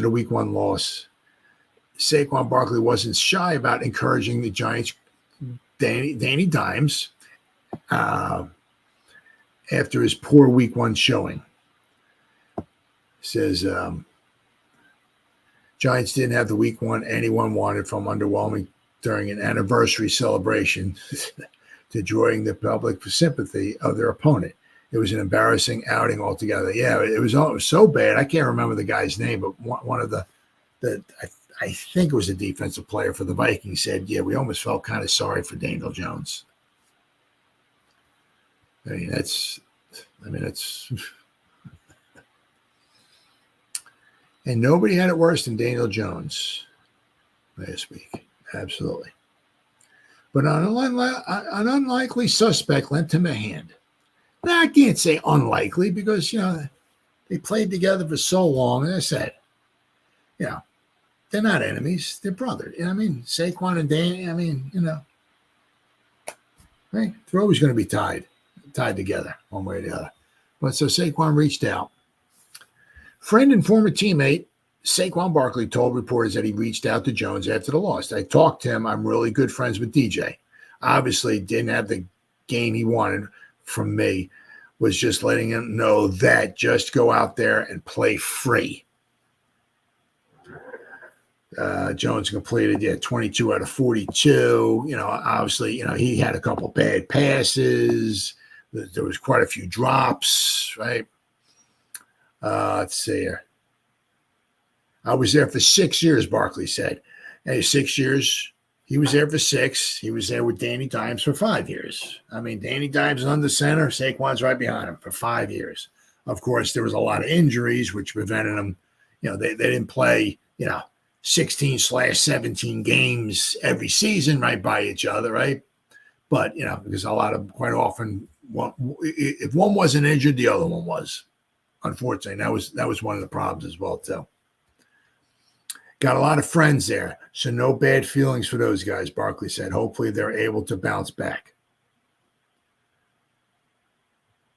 the week 1 loss, Saquon Barkley wasn't shy about encouraging the Giants, Danny Dimes. After his poor week 1 showing. Says, Giants didn't have the week one anyone wanted, from underwhelming during an anniversary celebration to drawing the public sympathy of their opponent. It was an embarrassing outing altogether. Yeah, it was so bad. I can't remember the guy's name, but one of the I think it was a defensive player for the Vikings said, yeah, we almost felt kind of sorry for Daniel Jones. I mean, that's and nobody had it worse than Daniel Jones last week. Absolutely. But an unlikely suspect lent him a hand. Now, I can't say unlikely because, they played together for so long. And I said, they're not enemies. They're brothers. I mean, Saquon and Danny, right? They're always going to be tied together one way or the other. But so Saquon reached out. Friend and former teammate Saquon Barkley told reporters that he reached out to Jones after the loss. I talked to him. I'm really good friends with DJ. Obviously didn't have the game he wanted from me. Was just letting him know that just go out there and play free. Jones completed 22 out of 42. Obviously, he had a couple bad passes. There was quite a few drops, right? Let's see here. I was there for 6 years, Barkley said. Hey, 6 years. He was there for 6. He was there with Danny Dimes for 5 years. I mean, Danny Dimes is under center. Saquon's right behind him for 5 years. Of course, there was a lot of injuries, which prevented them. They didn't play, 16/17 games every season right by each other, right? But, because quite often, if one wasn't injured, the other one was. Unfortunately, that was one of the problems as well, too. Got a lot of friends there, so no bad feelings for those guys, Barkley said. Hopefully they're able to bounce back.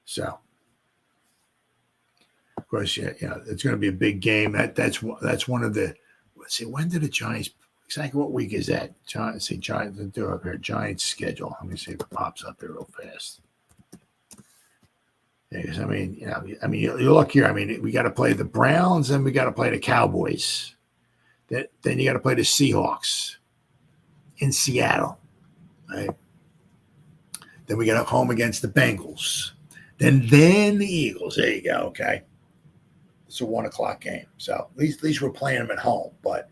So, of course, it's going to be a big game. That's one of the. Let's see, when did the Giants? Exactly what week is that? Giants do up here. Giants schedule. Let me see if it pops up there real fast. Because you look here. We got to play the Browns and we got to play the Cowboys. Then you got to play the Seahawks in Seattle, right? Then we get home against the Bengals. Then the Eagles. There you go. Okay, it's a 1:00 game. So at least we're playing them at home. But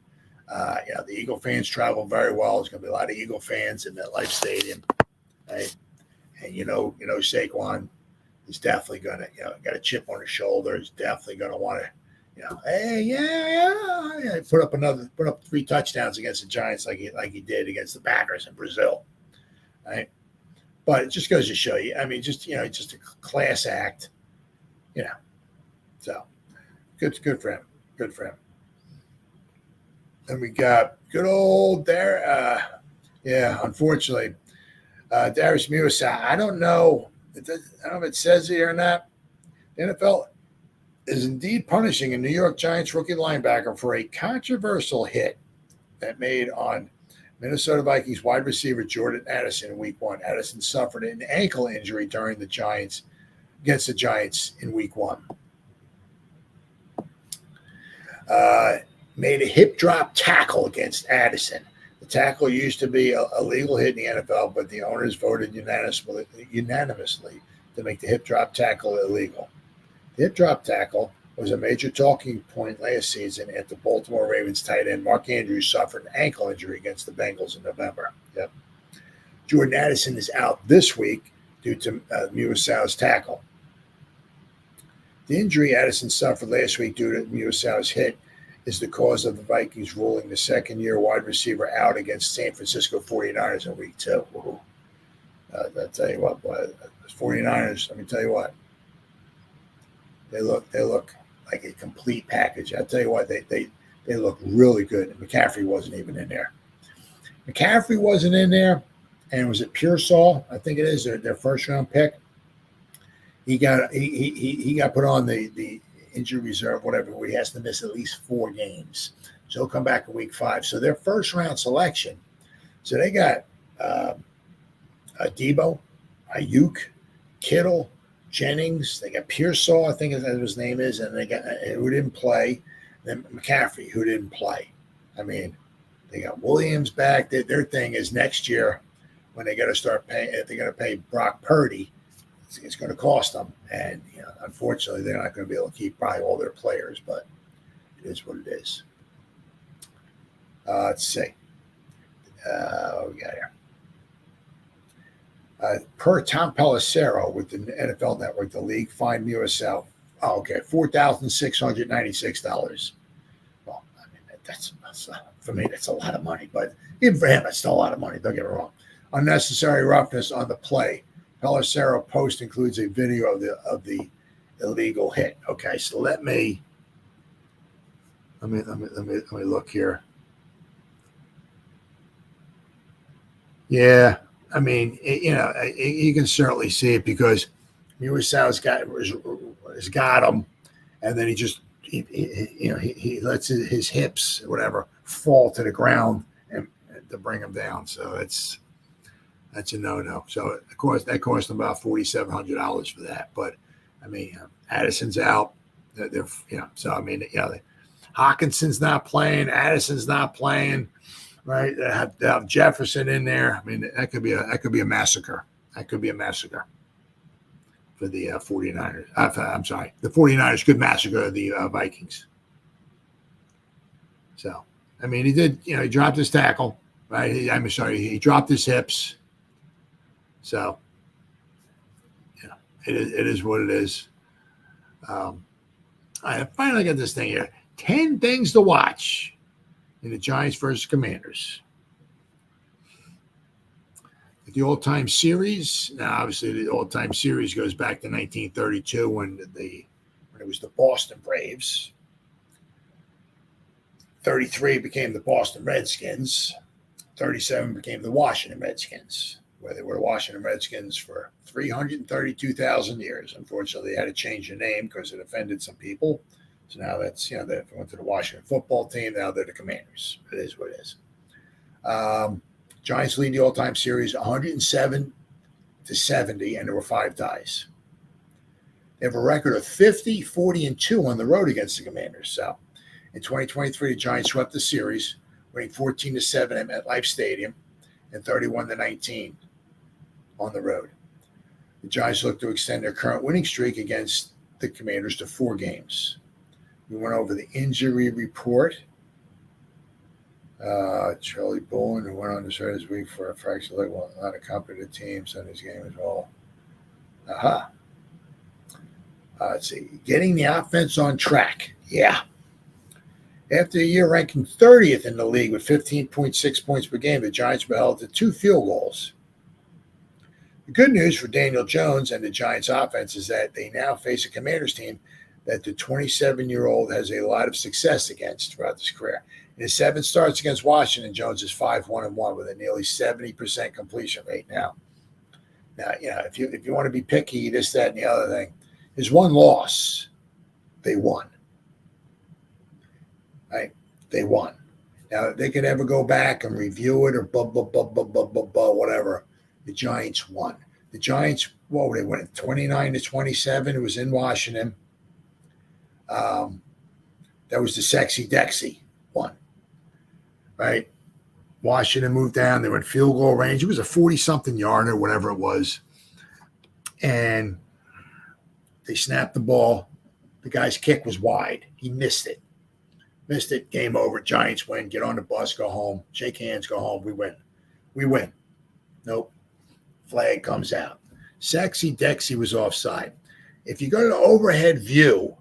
the Eagle fans travel very well. There's going to be a lot of Eagle fans in MetLife Stadium, right? And Saquon is definitely going to got a chip on his shoulder. He's definitely going to want to. Put up 3 touchdowns against the Giants like he did against the Packers in Brazil, right? But it just goes to show you. Just a class act, So good for him. Good for him. And we got good old there. Unfortunately, Darius Musa. I don't know. I don't know if it says here or not. The NFL is indeed punishing a New York Giants rookie linebacker for a controversial hit that made on Minnesota Vikings wide receiver Jordan Addison in week 1. Addison suffered an ankle injury during against the Giants in week 1. Made a hip drop tackle against Addison. The tackle used to be a legal hit in the NFL, but the owners voted unanimously to make the hip drop tackle illegal. The hip drop tackle was a major talking point last season after Baltimore Ravens tight end Mark Andrews suffered an ankle injury against the Bengals in November. Yep. Jordan Addison is out this week due to Musa's tackle. The injury Addison suffered last week due to Musa's hit is the cause of the Vikings ruling the second-year wide receiver out against San Francisco 49ers in week 2. I'll tell you what, boy, 49ers, let me tell you what. They look like a complete package. I'll tell you what, they look really good. And McCaffrey wasn't even in there. And was it Pearsall? I think it is their first round pick. He got put on the injury reserve, whatever, where he has to miss at least 4 games. So he'll come back in week 5. So their first round selection. So they got Debo, Ayuk, Kittle, Jennings. They got Pearsall, I think is what his name is, and they got who didn't play. Then McCaffrey, who didn't play. I mean, they got Williams back. Their thing is next year when they got to start paying, if they're going to pay Brock Purdy, it's going to cost them. And, unfortunately, they're not going to be able to keep probably all their players, but it is what it is. Let's see. What we got here? Per Tom Pelissero with the NFL Network, the league fined USL. $4,696. Well, I mean, that's for me, that's a lot of money, but even for him, it's still a lot of money. Don't get me wrong. Unnecessary roughness on the play. Pelissero post includes a video of the illegal hit. Okay, so let me look here. Yeah, I mean, you can certainly see it because Musal's has got him, and then he just he lets his hips or whatever fall to the ground and to bring him down. So that's a no. So of course that cost him about $4,700 for that. But I mean, Addison's out. So I mean, Hawkinson's not playing. Addison's not playing. Right, they have Jefferson in there. I mean, that could be a massacre. That could be a massacre for the 49ers. I'm sorry, the 49ers could massacre the Vikings. So, I mean, he did. He dropped his tackle. Right, he dropped his hips. So, it is what it is. I finally got this thing here. 10 things to watch in the Giants versus Commanders. The all-time series. Now, obviously, the all-time series goes back to 1932 when it was the Boston Braves. 33 became the Boston Redskins. 37 became the Washington Redskins, where they were the Washington Redskins for 332,000 years. Unfortunately, they had to change the name because it offended some people. So now that's, they went to the Washington football team. Now they're the Commanders. It is what it is. Giants lead the all-time series 107-70, and there were 5 ties. They have a record of 50, 40, and 2 on the road against the Commanders. So in 2023, the Giants swept the series, winning 14-7 at MetLife Stadium and 31-19 on the road. The Giants look to extend their current winning streak against the Commanders to 4 games. We went over the injury report. Charlie Bolin, who went on to start his week for a fracture leg, will not accompany the team Sunday's game as well. Let's see. Getting the offense on track. Yeah. After a year ranking 30th in the league with 15.6 points per game, the Giants were held to 2 field goals. The good news for Daniel Jones and the Giants offense is that they now face a Commanders team that the 27-year-old has a lot of success against throughout his career. In his 7 starts against Washington, Jones is 5-1-1 with a nearly 70% completion rate now. Now, if you want to be picky, this, that, and the other thing, his one loss, they won. Right? They won. Now, if they could ever go back and review it or whatever, the Giants won. The Giants, what were they winning? 29-27. It was in Washington. That was the Sexy Dexy one, right? Washington moved down. They were in field goal range. It was a 40-something yarder, whatever it was. And they snapped the ball. The guy's kick was wide. He missed it. Game over. Giants win. Get on the bus. Go home. Shake hands. Go home. We win. Nope. Flag comes out. Sexy Dexy was offside. If you go to the overhead view,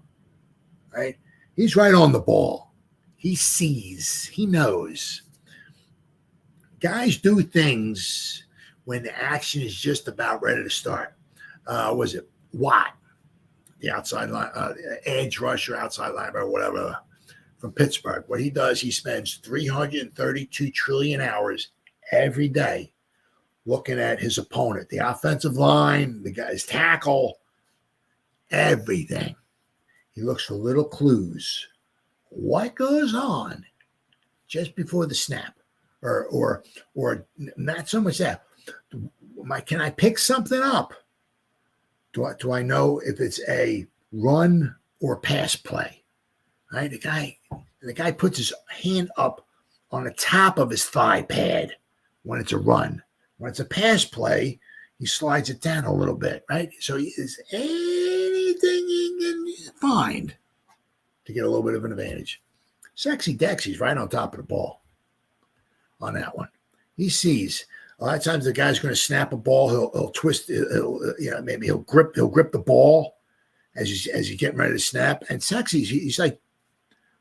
right, he's right on the ball. He sees. He knows. Guys do things when the action is just about ready to start. Was it Watt, the outside line, edge rusher, outside linebacker, whatever, from Pittsburgh? What he does, he spends 332 trillion hours every day looking at his opponent, the offensive line, the guy's tackle, everything. He looks for little clues. What goes on just before the snap? Or not so much that. Can I pick something up? Do I know if it's a run or pass play? right? The guy puts his hand up on the top of his thigh pad when it's a run. When it's a pass play, he slides it down a little bit, right? So is anything he can find to get a little bit of an advantage. Sexy Dexy's right on top of the ball on that one. He sees a lot of times the guy's going to snap a ball. He'll twist. Maybe he'll grip the ball as he's getting ready to snap. And Sexy's he's like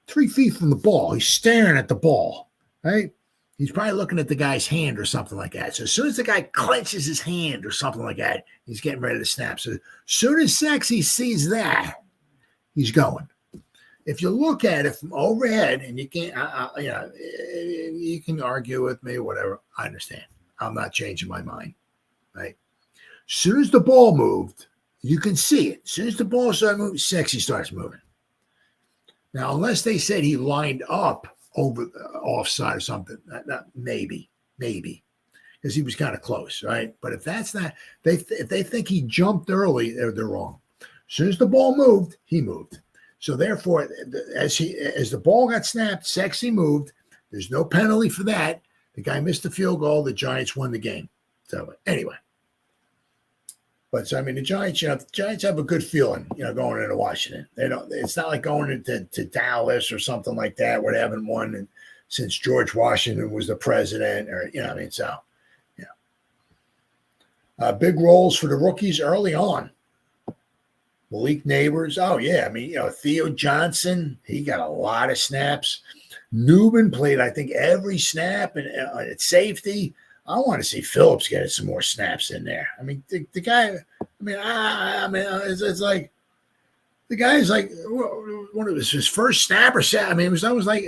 3 feet from the ball. He's staring at the ball, right? He's probably looking at the guy's hand or something like that. So as soon as the guy clenches his hand or something like that, he's getting ready to snap. So as soon as Sexy sees that, he's going. If you look at it from overhead, and you can't, you can argue with me, whatever. I understand. I'm not changing my mind, right? As soon as the ball moved, you can see it. As soon as the ball started moving, Sexy starts moving. Now, unless they said he lined up over the offside or something, maybe, because he was kind of close, right? But if that's not, if they think he jumped early, they're wrong. As soon as the ball moved, he moved. So therefore, as the ball got snapped, Sexy moved. There's no penalty for that. The guy missed the field goal. The Giants won the game. So anyway, but so I mean, the Giants have a good feeling, going into Washington. They don't. It's not like going into Dallas or something like that, where they haven't won since George Washington was the president, or So, big roles for the rookies early on. Malik Nabers, oh yeah, Theo Johnson, he got a lot of snaps. Newman played, I think, every snap at safety. I want to see Phillips getting some more snaps in there. I mean, the guy. It's like the guy is like one of his first snap or set. I mean, it was almost like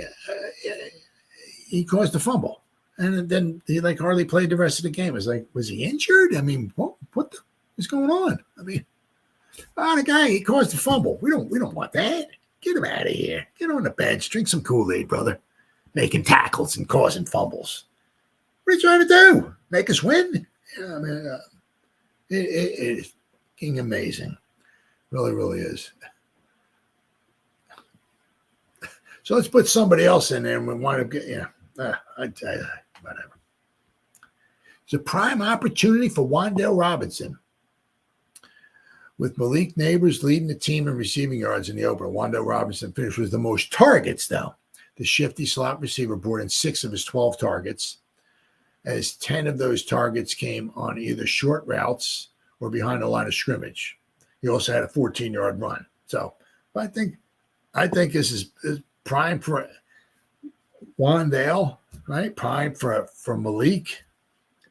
he caused a fumble, and then he hardly played the rest of the game. It was like, was he injured? I mean, what is going on? I mean, the guy, he caused a fumble. We don't want that. Get him out of here. Get on the bench. Drink some Kool-Aid, brother. Making tackles and causing fumbles. What are you trying to do? Make us win? It is fucking amazing. Really, really is. So let's put somebody else in there, and we wind up getting, whatever. It's a prime opportunity for Wan'Dale Robinson. With Malik Nabers leading the team in receiving yards in the opener, Wan'Dale Robinson finished with the most targets, though. The shifty slot receiver brought in 6 of his 12 targets, as 10 of those targets came on either short routes or behind the line of scrimmage. He also had a 14-yard run. So I think this is prime for Wan'Dale, right? Prime for Malik.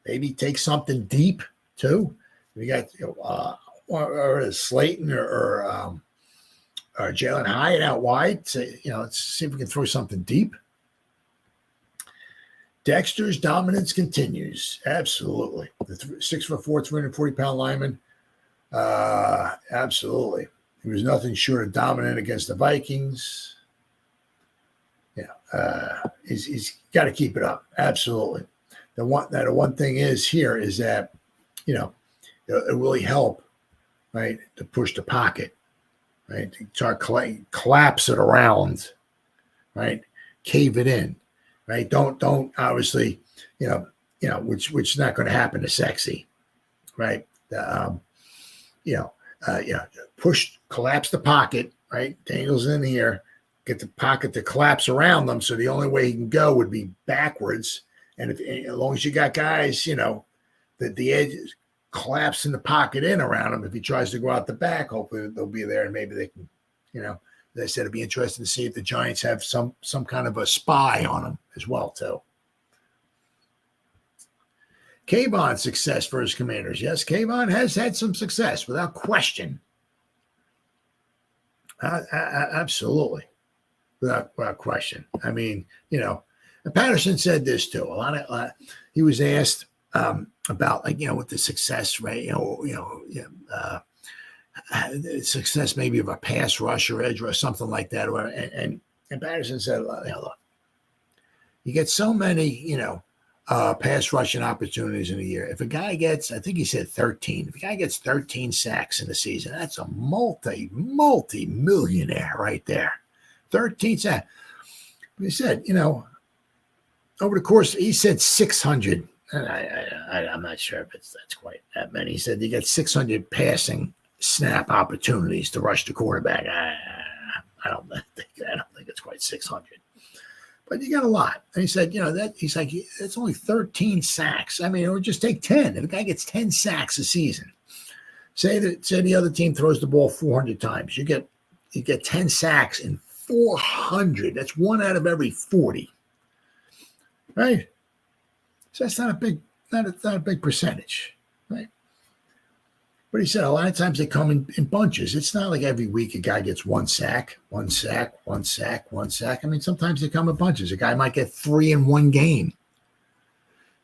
Maybe take something deep, too. We got or Slayton or Jalen Hyatt out wide. So, let's see if we can throw something deep. Dexter's dominance continues. Absolutely. The 6'4", 340-pound lineman. Absolutely. He was nothing short of dominant against the Vikings. He's got to keep it up. Absolutely. The one thing is that, it really help, right, to push the pocket, right, to start collapse it around, right, cave it in, right. Don't obviously, which is not going to happen to Sexy, right. Collapse the pocket, right. Daniel's in here, get the pocket to collapse around them, so the only way he can go would be backwards, and as long as you got guys, the edges collapse in the pocket in around him. If he tries to go out the back, hopefully they'll be there, and maybe they can, as I said, it'd be interesting to see if the Giants have some kind of a spy on him as well, too. Kayvon's success for his Commanders. Yes, Kayvon has had some success without question. Absolutely. Without question. I mean, and Patterson said this too. He was asked about with the success rate, success maybe of a pass rush or edge rush, something like that. And Patterson said, look, you get so many, pass rushing opportunities in a year. If a guy gets, I think he said 13, if a guy gets 13 sacks in a season, that's a multi-millionaire right there. 13 sacks. He said, over the course, he said 600. And I'm not sure if that's quite that many. He said you got 600 passing snap opportunities to rush the quarterback. I don't think it's quite 600, but you got a lot. And he said, he's like, it's only 13 sacks. I mean, it would just take 10. If a guy gets 10 sacks a season, say the other team throws the ball 400 times, you get 10 sacks in 400. That's 1 out of every 40, right? So that's not a big percentage, right? But he said a lot of times they come in bunches. It's not like every week a guy gets 1 sack, 1 sack, 1 sack, 1 sack. I mean, sometimes they come in bunches. A guy might get 3 in one game.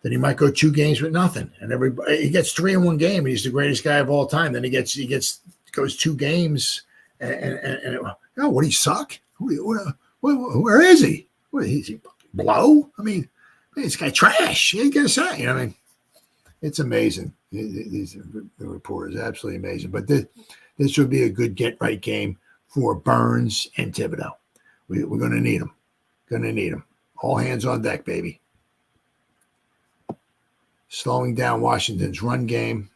Then he might go 2 games with nothing. And he gets 3 in one game, and he's the greatest guy of all time. Then he goes 2 games, and what, do he suck? Where is he? What, is he blow? I mean, this guy trash. He ain't gonna say. I mean, it's amazing. The report is absolutely amazing. But this would be a good get-right game for Burns and Thibodeau. We're going to need them. Going to need them. All hands on deck, baby. Slowing down Washington's run game.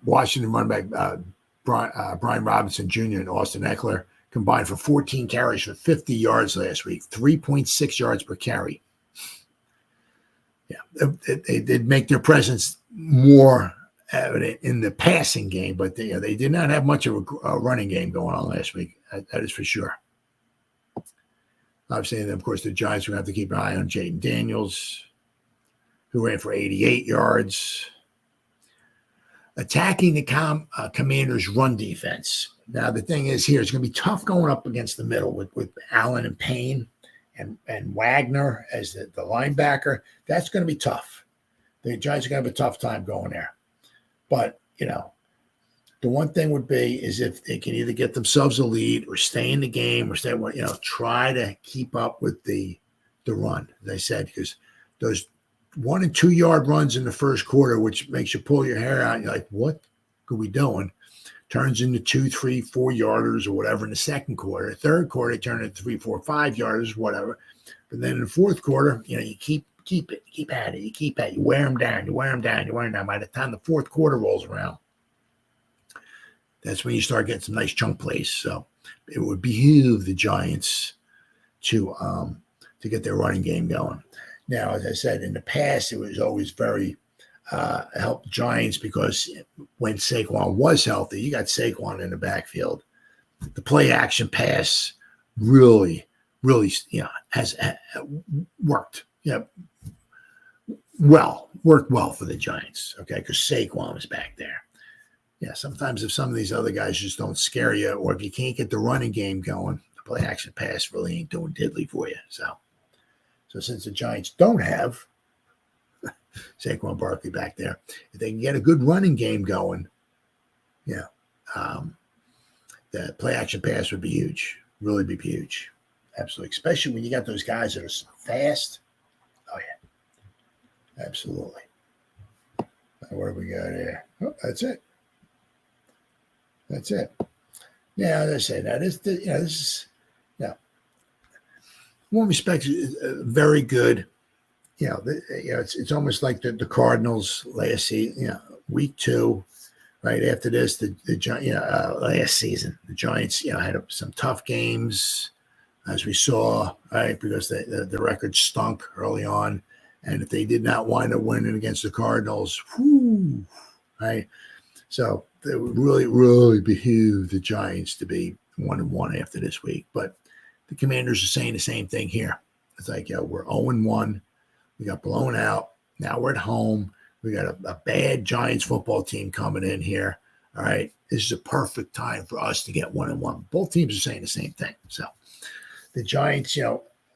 Washington running back Brian Robinson Jr. and Austin Eckler combined for 14 carries for 50 yards last week, 3.6 yards per carry. Yeah, they did make their presence more evident in the passing game, but they did not have much of a running game going on last week. That is for sure. Obviously, and of course, the Giants will have to keep an eye on Jaden Daniels, who ran for 88 yards. Attacking the Commanders' run defense. Now, the thing is here, it's going to be tough going up against the middle with Allen and Payne and Wagner as the linebacker. That's going to be tough. The Giants are going to have a tough time going there. But, the one thing would be is if they can either get themselves a lead or stay in the game or try to keep up with the run, as I said, because those 1 and 2 yard runs in the first quarter, which makes you pull your hair out. And you're like, what are we doing? Turns into 2, 3, 4 yarders or whatever in the second quarter. Third quarter, it turned into 3, 4, 5 yarders, whatever. But then in the fourth quarter, you keep it, keep at it, you wear them down. By the time the fourth quarter rolls around, that's when you start getting some nice chunk plays. So it would behoove the Giants to get their running game going. Now, as I said, in the past, it was always very helped Giants because when Saquon was healthy, you got Saquon in the backfield. The play action pass really has worked. Worked well for the Giants. Okay, because Saquon was back there. Yeah, sometimes if some of these other guys just don't scare you, or if you can't get the running game going, the play action pass really ain't doing diddly for you. So since the Giants don't have Saquon Barkley back there, if they can get a good running game going, the play action pass would be huge. Really be huge. Absolutely. Especially when you got those guys that are so fast. Oh, yeah. Absolutely. What do we got here? Oh, that's it. Yeah, as I say, now this is one respect very good. It's almost like the Cardinals last season. Week 2, right after this, the last season, the Giants had some tough games, as we saw, right, because the record stunk early on, and if they did not wind up winning against the Cardinals, right, so it would really, really behoove the Giants to be 1-1 after this week. But the Commanders are saying the same thing here. It's like, we're 0-1. We got blown out. Now we're at home. We got a bad Giants football team coming in here. All right. This is a perfect time for us to get 1-1. Both teams are saying the same thing. So the Giants,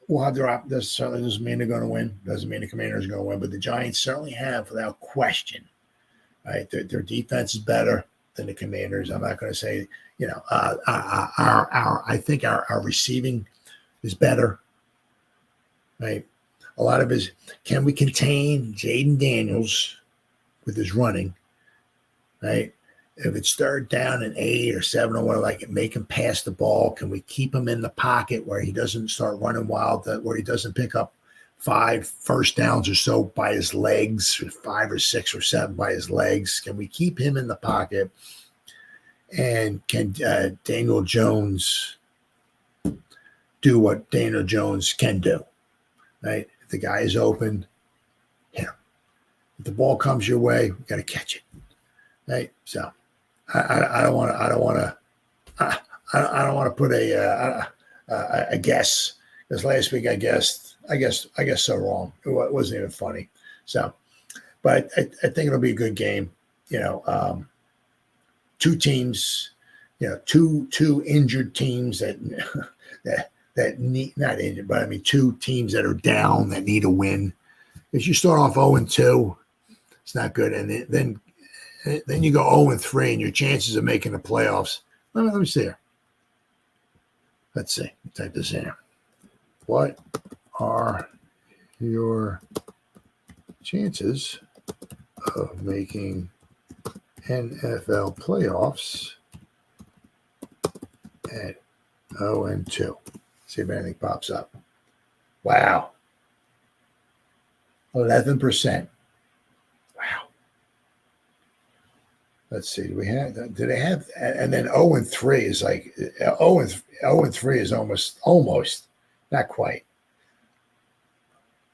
will have their – this certainly doesn't mean they're going to win. Doesn't mean the Commanders are going to win. But the Giants certainly have, without question, right, their defense is better than the Commanders. I'm not going to say, I think our receiving is better, right? A lot of his, can we contain Jaden Daniels with his running, right? if it's 3rd down and 8 or 7 or whatever, like make him pass the ball. Can we keep him in the pocket where he doesn't start running wild, where he doesn't pick up 5 first downs or so by his legs, or 5 or 6 or 7 by his legs? Can we keep him in the pocket? And can Daniel Jones do what Daniel Jones can do? Right? If the guy is open, hit him. If the ball comes your way, you got to catch it. Right? So I don't want to put a guess, because last week I guessed so wrong. It wasn't even funny. So, but I think it'll be a good game. Two teams, two injured teams that need, not injured, but I mean 2 teams that are down that need a win. If you start off 0-2, it's not good, and then you go 0-3, and your chances of making the playoffs. Let me see here. Let's see. Type this in here. What are your chances of making NFL playoffs at 0-2? See if anything pops up. Wow. 11%. Wow. Let's see. Do they have, and then 0-3 is like 0-3 is almost, not quite.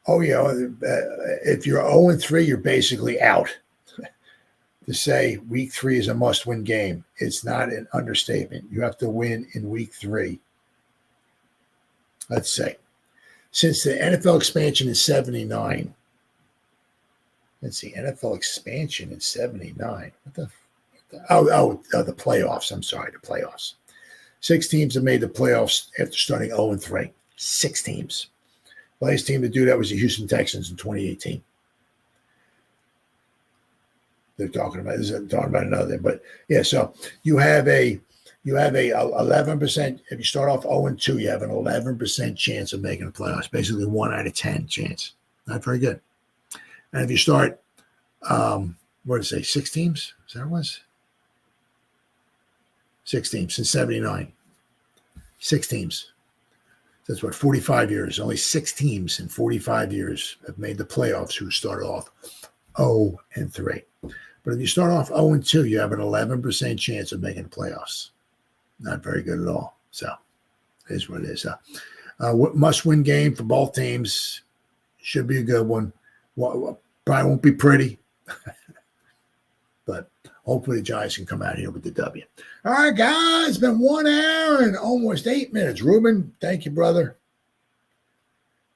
Oh, if you're 0-3, you're basically out. To say week 3 is a must-win game, it's not an understatement. You have to win in week 3. Let's say, since the NFL expansion in 79. Let's see, NFL expansion in 79. The playoffs. I'm sorry, the playoffs. 6 teams have made the playoffs after starting 0-3. 6 teams. The last team to do that was the Houston Texans in 2018. They're talking about another, but yeah. So you have a 11%. If you start off 0-2, you have an 11% chance of making the playoffs. Basically, 1 out of 10 chance. Not very good. And if you start, what did it say? 6 teams? Is that what it was? 6 teams since 79. 6 teams. That's what, 45 years. Only 6 teams in 45 years have made the playoffs who started off 0-3. But if you start off 0-2, you have an 11% chance of making the playoffs. Not very good at all. So it is what it is. Must-win game for both teams. Should be a good one. Probably won't be pretty. But hopefully the Giants can come out here with the W. All right, guys. It's been 1 hour and almost 8 minutes. Ruben, thank you, brother.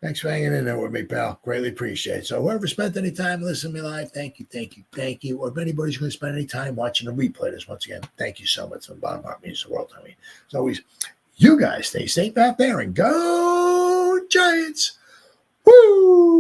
Thanks for hanging in there with me, pal. Greatly appreciate it. So whoever spent any time listening to me live, thank you. Or if anybody's going to spend any time watching the replay this, once again, thank you so much. From the bottom of my heart, means the world to me. As always, you guys stay safe out there and go Giants. Woo!